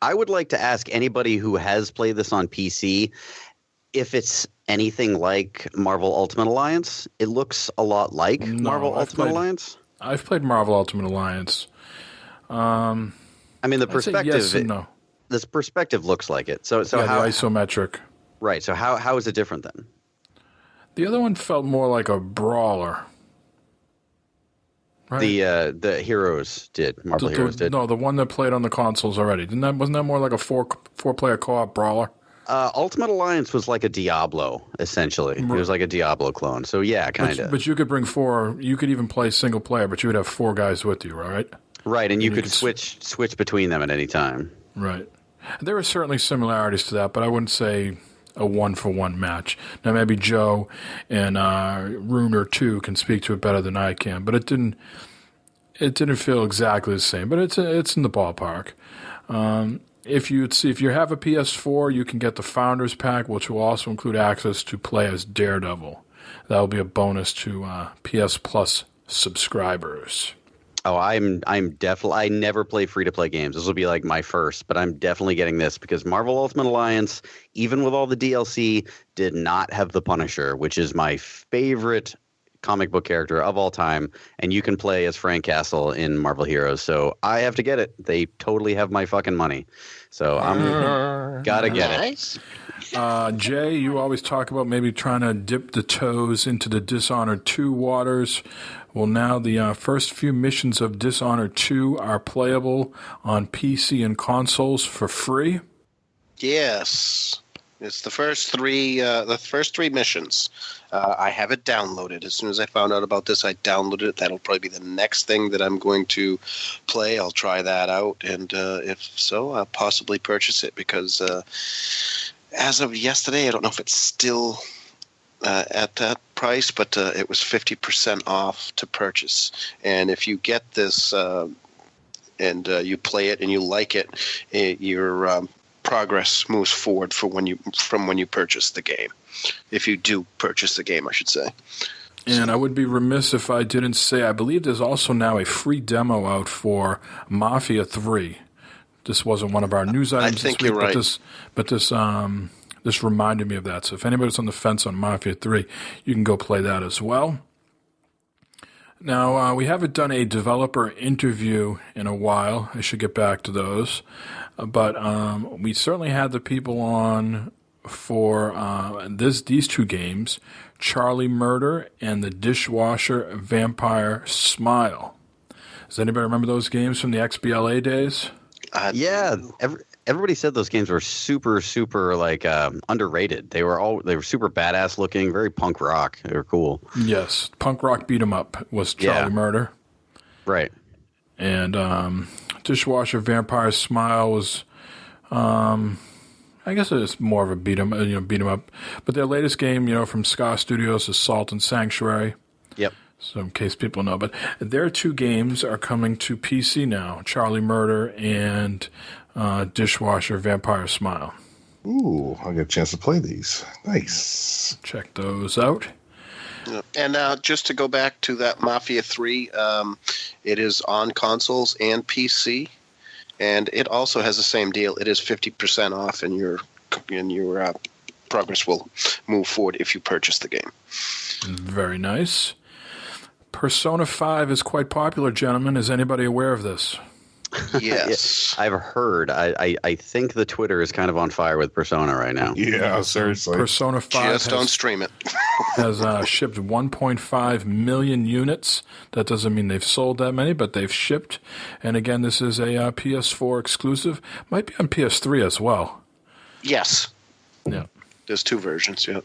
I would like to ask anybody who has played this on PC if it's anything like Marvel Ultimate Alliance. It looks a lot like Marvel Ultimate Alliance. I've played Marvel Ultimate Alliance. The perspective. Yes and no. This perspective looks like it. So how the isometric? Right. So how is it different then? The other one felt more like a brawler. right? The Heroes did. Marvel Heroes did. No, the one that played on the consoles already. Wasn't that more like a four-player co-op brawler? Ultimate Alliance was like a Diablo, essentially. It was like a Diablo clone. So yeah, kind of. But you could bring 4. You could even play single player, but you would have 4 guys with you, right? Right, and you could switch between them at any time. Right. There are certainly similarities to that, but I wouldn't say a 1-for-1 match. Now maybe Joe and Runer too can speak to it better than I can, but it didn't feel exactly the same. But it's in the ballpark. If you have a PS4, you can get the Founders Pack, which will also include access to play as Daredevil. That will be a bonus to PS Plus subscribers. Oh, I'm definitely. I never play free to play games. This will be like my first, but I'm definitely getting this because Marvel Ultimate Alliance, even with all the DLC, did not have the Punisher, which is my favorite comic book character of all time, and you can play as Frank Castle in Marvel Heroes. So I have to get it. They totally have my fucking money. So I'm gotta get it. Jay, you always talk about maybe trying to dip the toes into the Dishonored 2 waters. Well, now the first few missions of Dishonored 2 are playable on PC and consoles for free. Yes. It's the first 3 missions. I have it downloaded. As soon as I found out about this, I downloaded it. That'll probably be the next thing that I'm going to play. I'll try that out, and if so, I'll possibly purchase it because as of yesterday, I don't know if it's still at that price, but it was 50% off to purchase. And if you get this and you play it and you like it, your progress moves forward from when you purchase the game. If you do purchase the game, I should say. And I would be remiss if I didn't say, I believe there's also now a free demo out for Mafia 3. This wasn't one of our news items. I think this week, you're right. But this reminded me of that. So if anybody's on the fence on Mafia 3, you can go play that as well. Now, we haven't done a developer interview in a while. I should get back to those. But we certainly had the people on for these 2 games, Charlie Murder and the Dishwasher Vampire Smile. Does anybody remember those games from the XBLA days? Yeah, everybody said those games were super, super like underrated. They were super badass looking, very punk rock. They were cool. Yes, punk rock beat 'em up was Charlie Murder, right? And Dishwasher Vampire Smile was, I guess it's more of a beat 'em up. But their latest game, from Ska Studios, is Salt and Sanctuary. Yep. So in case people know, but their 2 games are coming to PC now: Charlie Murder and Dishwasher Vampire Smile. Ooh, I'll get a chance to play these. Nice. Check those out. And just to go back to that Mafia 3, it is on consoles and PC, and it also has the same deal. It is 50% off, and your progress will move forward if you purchase the game. Very nice. Persona 5 is quite popular, gentlemen. Is anybody aware of this? Yes. Yeah, I've heard. I think the Twitter is kind of on fire with Persona right now. Yeah, seriously. Persona 5 just don't stream it. has shipped 1.5 million units. That doesn't mean they've sold that many, but they've shipped. And again, this is a PS4 exclusive. Might be on PS3 as well. Yes. Yeah. There's 2 versions, yeah.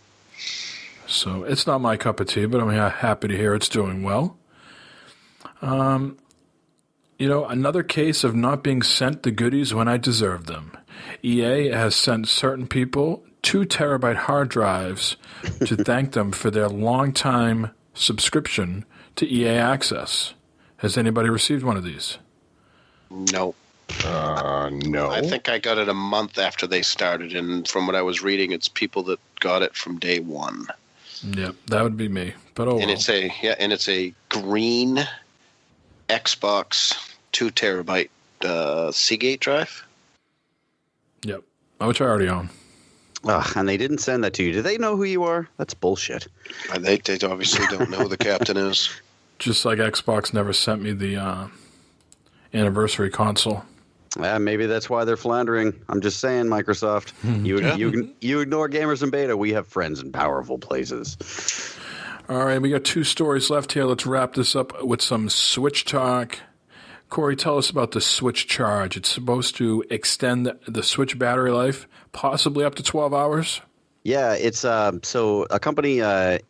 So it's not my cup of tea, but I'm happy to hear it's doing well. Another case of not being sent the goodies when I deserve them. EA has sent certain people 2 terabyte hard drives to thank them for their long-time subscription to EA Access. Has anybody received one of these? No. No. I think I got it a month after they started, and from what I was reading, it's people that got it from day one. Yep, that would be me. But and it's a green Xbox 2 terabyte Seagate drive. Yep, which I already own. And they didn't send that to you. Do they know who you are? That's bullshit. They obviously don't know who the captain is. Just like Xbox never sent me the anniversary console. Maybe that's why they're floundering. I'm just saying, Microsoft. You ignore gamers in beta. We have friends in powerful places. All right, we got 2 stories left here. Let's wrap this up with some Switch talk. Corey, tell us about the Switch Charge. It's supposed to extend the Switch battery life, possibly up to 12 hours. Yeah, it's so a company,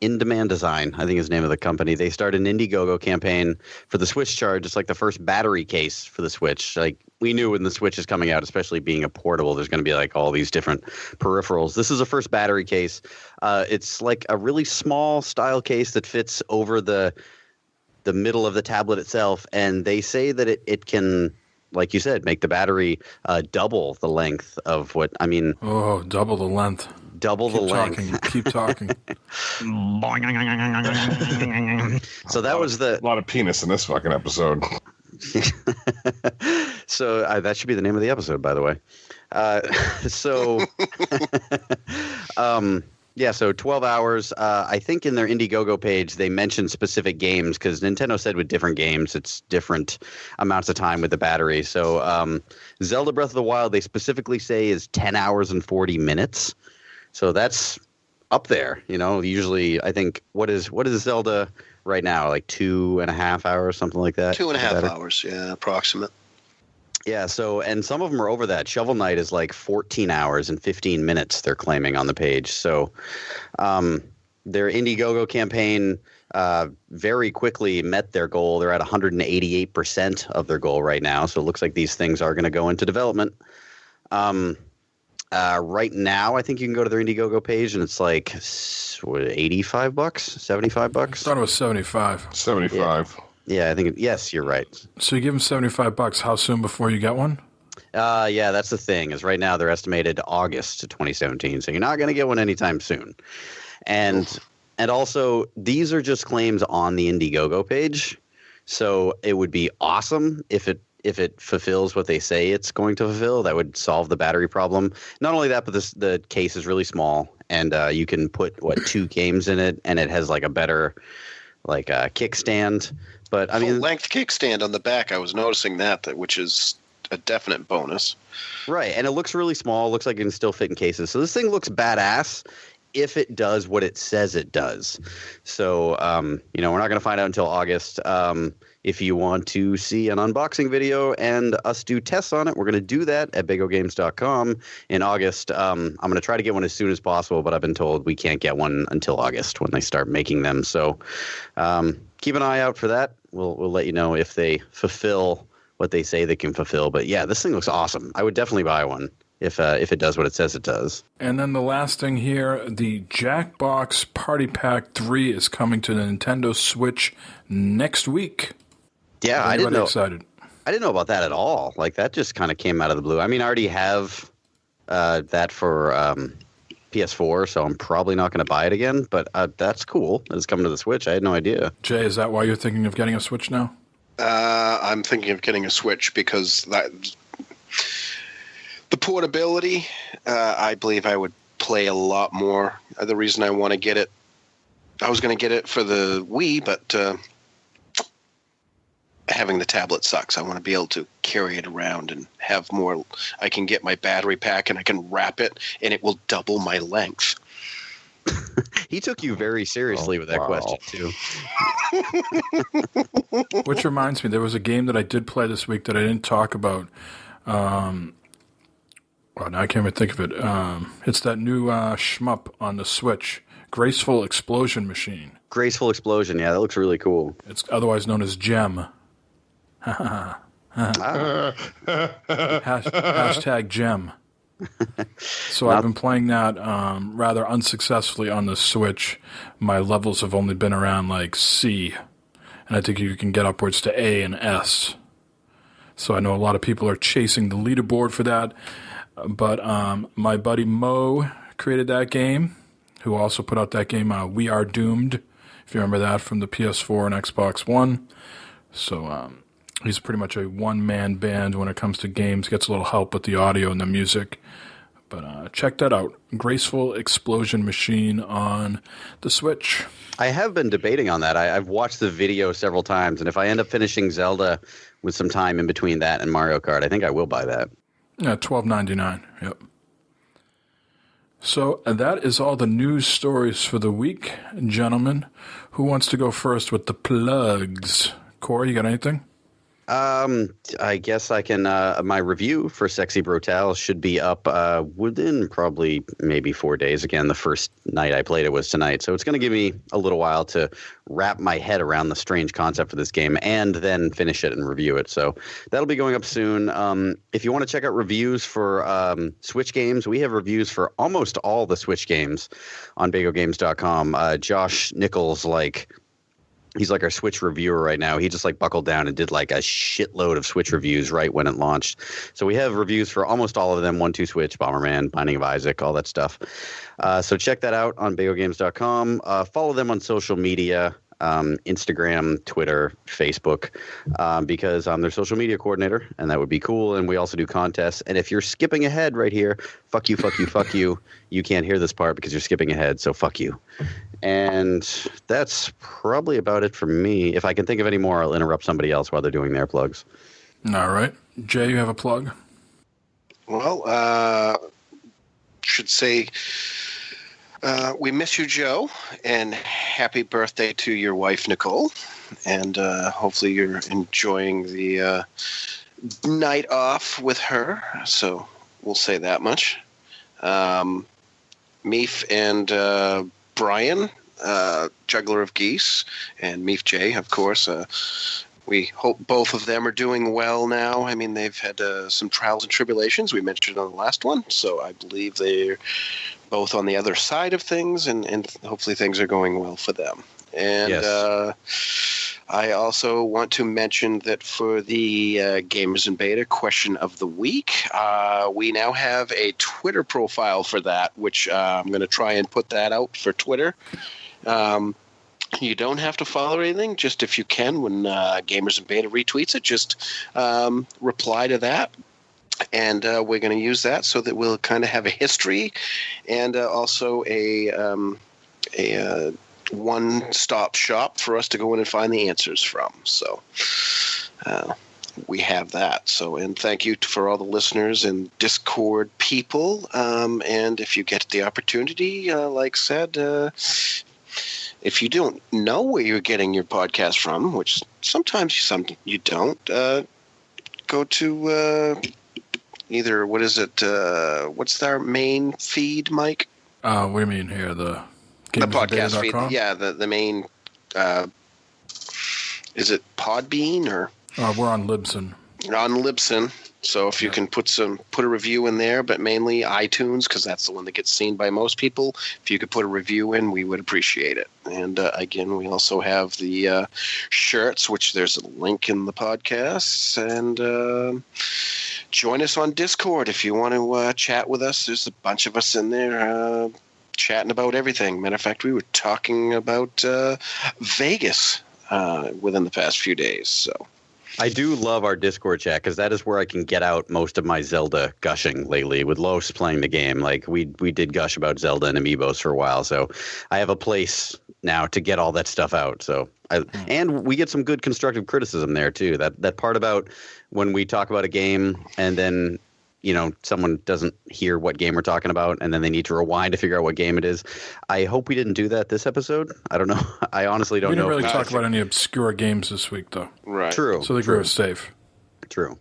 In Demand Design, I think is the name of the company. They started an Indiegogo campaign for the Switch Charge. It's like the first battery case for the Switch. Like we knew when the Switch is coming out, especially being a portable, there's going to be like all these different peripherals. This is the first battery case. It's like a really small style case that fits over the middle of the tablet itself, and they say that it can, like you said, make the battery double the length of what I mean. Oh, double the length. Double the length. Keep talking. So that was a lot of penis in this fucking episode. So that should be the name of the episode, by the way. Yeah, so 12 hours. I think in their Indiegogo page, they mentioned specific games because Nintendo said with different games, it's different amounts of time with the battery. So Zelda Breath of the Wild, they specifically say is 10 hours and 40 minutes. So that's up there. You know, usually I think what is Zelda right now? Like 2.5 hours, something like that? 2.5 hours, yeah, approximate. Yeah, so, and some of them are over that. Shovel Knight is like 14 hours and 15 minutes, they're claiming on the page. So their Indiegogo campaign very quickly met their goal. They're at 188% of their goal right now. So it looks like these things are going to go into development. Right now, I think you can go to their Indiegogo page and it's like, what, $85, $75? I thought it was 75. 75. Yeah, I think yes, you're right. So you give them $75. How soon before you get one? Yeah, that's the thing. Is right now they're estimated August 2017, so you're not going to get one anytime soon. And also these are just claims on the Indiegogo page, so it would be awesome if it fulfills what they say it's going to fulfill. That would solve the battery problem. Not only that, but the case is really small, and you can put 2 games in it, and it has like a better kickstand. But I mean, full-length kickstand on the back. I was noticing that, which is a definite bonus. Right, and it looks really small. It looks like it can still fit in cases. So this thing looks badass if it does what it says it does. So, we're not going to find out until August. If you want to see an unboxing video and us do tests on it, we're going to do that at BigOGames.com in August. I'm going to try to get one as soon as possible, but I've been told we can't get one until August when they start making them. So keep an eye out for that. We'll let you know if they fulfill what they say they can fulfill. But yeah, this thing looks awesome. I would definitely buy one if it does what it says it does. And then the last thing here, the Jackbox Party Pack 3 is coming to the Nintendo Switch next week. Yeah, I didn't know. Excited. I didn't know about that at all. Like that just kind of came out of the blue. I mean, I already have that for PS4, so I'm probably not going to buy it again. But that's cool. It's coming to the Switch. I had no idea. Jay, is that why you're thinking of getting a Switch now? I'm thinking of getting a Switch because the portability, I believe I would play a lot more. The reason I want to get it, I was going to get it for the Wii, but having the tablet sucks. I want to be able to carry it around and have more. I can get my battery pack and I can wrap it and it will double my length. He took you very seriously with that question, too. Which reminds me, there was a game that I did play this week that I didn't talk about. Well, now I can't even think of it. It's that new shmup on the Switch, Graceful Explosion Machine. Graceful Explosion, yeah, that looks really cool. It's otherwise known as Gem. Hashtag Gem. So I've been playing that rather unsuccessfully on the Switch. My levels have only been around like C, and I think you can get upwards to A and S. So I know a lot of people are chasing the leaderboard for that. But my buddy Mo created that game, who also put out that game We Are Doomed, if you remember that from the PS4 and Xbox One. So he's pretty much a one-man band when it comes to games. Gets a little help with the audio and the music. But check that out. Graceful Explosion Machine on the Switch. I have been debating on that. I've watched the video several times, and if I end up finishing Zelda with some time in between that and Mario Kart, I think I will buy that. Yeah, $12.99. Yep. So that is all the news stories for the week, gentlemen. Who wants to go first with the plugs? Corey, you got anything? I guess I can. My review for Sexy Brutale should be up within probably maybe 4 days. Again, the first night I played it was tonight, so it's going to give me a little while to wrap my head around the strange concept of this game and then finish it and review it. So that'll be going up soon. If you want to check out reviews for Switch games, we have reviews for almost all the Switch games on BagoGames.com. Josh Nichols, he's like our Switch reviewer right now. He just buckled down and did a shitload of Switch reviews right when it launched. So we have reviews for almost all of them: 1-2 Switch, Bomberman, Binding of Isaac, all that stuff. So check that out on BagoGames.com. Follow them on social media. Instagram, Twitter, Facebook, because I'm their social media coordinator, and that would be cool. And we also do contests. And if you're skipping ahead right here, fuck you, fuck you, fuck you. You can't hear this part because you're skipping ahead, so fuck you. And that's probably about it for me. If I can think of any more, I'll interrupt somebody else while they're doing their plugs. All right. Jay, you have a plug? Well, should say we miss you, Joe, and happy birthday to your wife, Nicole. And hopefully you're enjoying the night off with her. So we'll say that much. Meef and Brian, Juggler of Geese, and Meef J, of course. We hope both of them are doing well now. I mean, they've had some trials and tribulations we mentioned on the last one. So I believe they're both on the other side of things, and hopefully things are going well for them. And yes. I also want to mention that for the Gamers in Beta question of the week, we now have a Twitter profile for that, which I'm going to try and put that out for Twitter. You don't have to follow anything. Just if you can, when Gamers in Beta retweets it, just reply to that. And we're going to use that so that we'll kind of have a history and also a one-stop shop for us to go in and find the answers from. So we have that. So, and thank you for all the listeners and Discord people. And if you get the opportunity, like said, if you don't know where you're getting your podcast from, which sometimes you don't, go to either, what is it? What's our main feed, Mike? What do you mean here? The podcast feed. Yeah, the main. Is it Podbean or? We're on Libsyn. On Libsyn. So if you can put a review in there, but mainly iTunes, because that's the one that gets seen by most people. If you could put a review in, we would appreciate it. And again, we also have the shirts, which there's a link in the podcast. And join us on Discord if you want to chat with us. There's a bunch of us in there chatting about everything. Matter of fact, we were talking about Vegas within the past few days. So. I do love our Discord chat because that is where I can get out most of my Zelda gushing lately. With Los playing the game, we did gush about Zelda and Amiibos for a while, so I have a place now to get all that stuff out. So, and we get some good constructive criticism there too. That part about when we talk about a game and then someone doesn't hear what game we're talking about, and then they need to rewind to figure out what game it is. I hope we didn't do that this episode. I don't know. I honestly don't know. We didn't really talk about any obscure games this week, though. Right. True. So they were safe. True.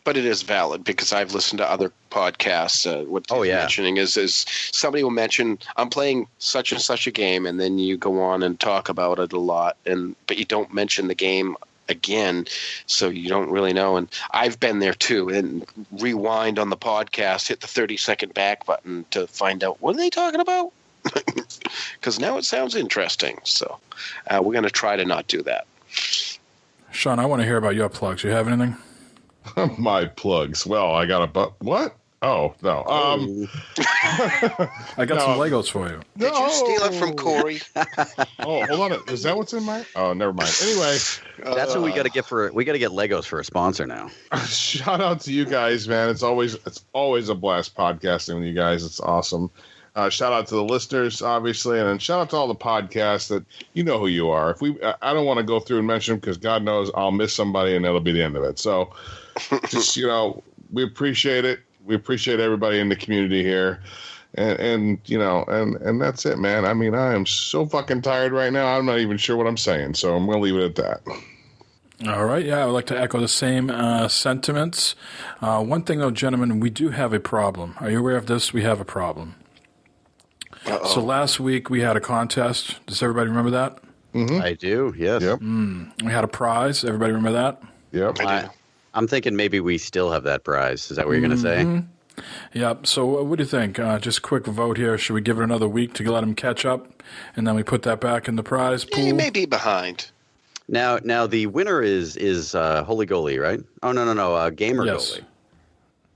But it is valid because I've listened to other podcasts. What he's mentioning is somebody will mention, I'm playing such and such a game, and then you go on and talk about it a lot, but you don't mention the game again, so you don't really know. And I've been there too, and rewind on the podcast, hit the 30-second back button to find out what are they talking about, because now it sounds interesting. So we're going to try to not do that. Sean, I want to hear about your plugs. You have anything? My plugs. Well, I got what? Oh, no. I got some Legos for you. Did you steal it from Corey? Oh, hold on. Is that what's in mine? Oh, never mind. Anyway. That's what we got to get we got to get Legos for a sponsor now. Shout out to you guys, man. It's always a blast podcasting with you guys. It's awesome. Shout out to the listeners, obviously, and then shout out to all the podcasts that you know who you are. I don't want to go through and mention them because God knows I'll miss somebody and that'll be the end of it. So just, we appreciate it. We appreciate everybody in the community here. and you know, and that's it, man. I mean, I am so fucking tired right now. I'm not even sure what I'm saying, so I'm gonna leave it at that. All right, yeah, I would like to echo the same sentiments. One thing, though, gentlemen, we do have a problem. Are you aware of this? We have a problem. Uh-oh. So last week we had a contest. Does everybody remember that? Mm-hmm. I do, yes. Yep. We had a prize. Everybody remember that? Yep. I'm thinking maybe we still have that prize. Is that what you're going to say? Yep. So what do you think? Just a quick vote here. Should we give it another week to let them catch up, and then we put that back in the prize pool? You may be behind. Now the winner is Holy Goalie, right? Oh, no, Gamer Yes. Goalie.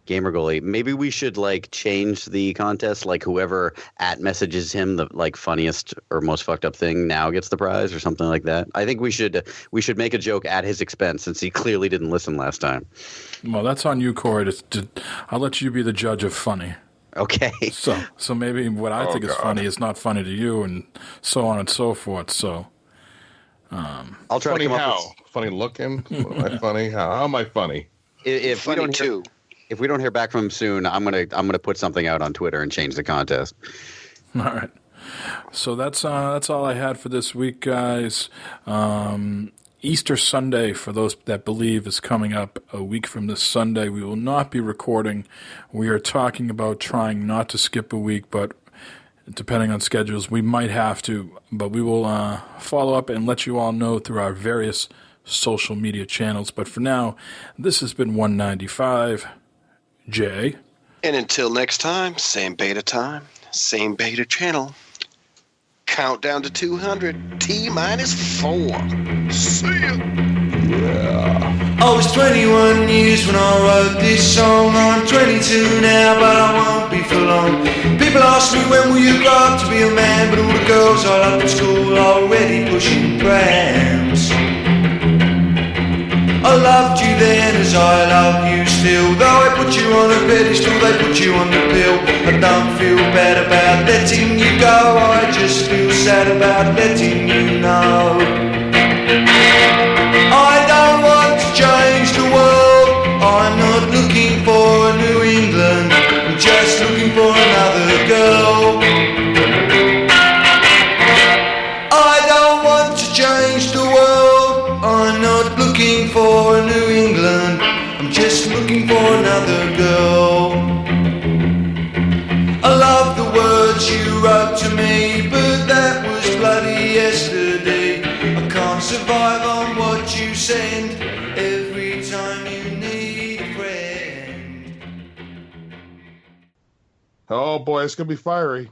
Gamer Goalie. Maybe we should like change the contest. Like whoever messages him the like funniest or most fucked up thing now gets the prize or something like that. I think we should make a joke at his expense since he clearly didn't listen last time. Well, that's on you, Corey. I'll let you be the judge of funny. Okay. So maybe what I think is funny is not funny to you, and so on and so forth. So. I'll try Funny to come how? up with. Funny looking? Am I funny? How am I funny? If we Funny don't hear, too. if we don't hear back from him soon, I'm gonna put something out on Twitter and change the contest. All right. So that's all I had for this week, guys. Easter Sunday, for those that believe, is coming up a week from this Sunday. We will not be recording. We are talking about trying not to skip a week, but depending on schedules, we might have to. But we will follow up and let you all know through our various social media channels. But for now, this has been 195. Jay. And until next time, same beta time, same beta channel. Countdown to 200. T-4. See ya. I was 21 years when I wrote this song. I'm 22 now, but I won't be for long. People ask me when will you grow up to be a man, but all the girls I loved at school are already pushing prams. I loved you then as I love you still. Though I put you on a pedestal, they put you on the pill. I don't feel bad about letting you go, I just feel sad about letting you know. I don't want to change the world, I'm not looking for a New England, I'm just looking for another girl. I don't want to change the world, I'm not looking for a New England, I'm just looking for another girl. I love the words you wrote to me, but that was bloody yesterday. I can't survive on what you send every time you need a friend. Oh boy, it's gonna be fiery.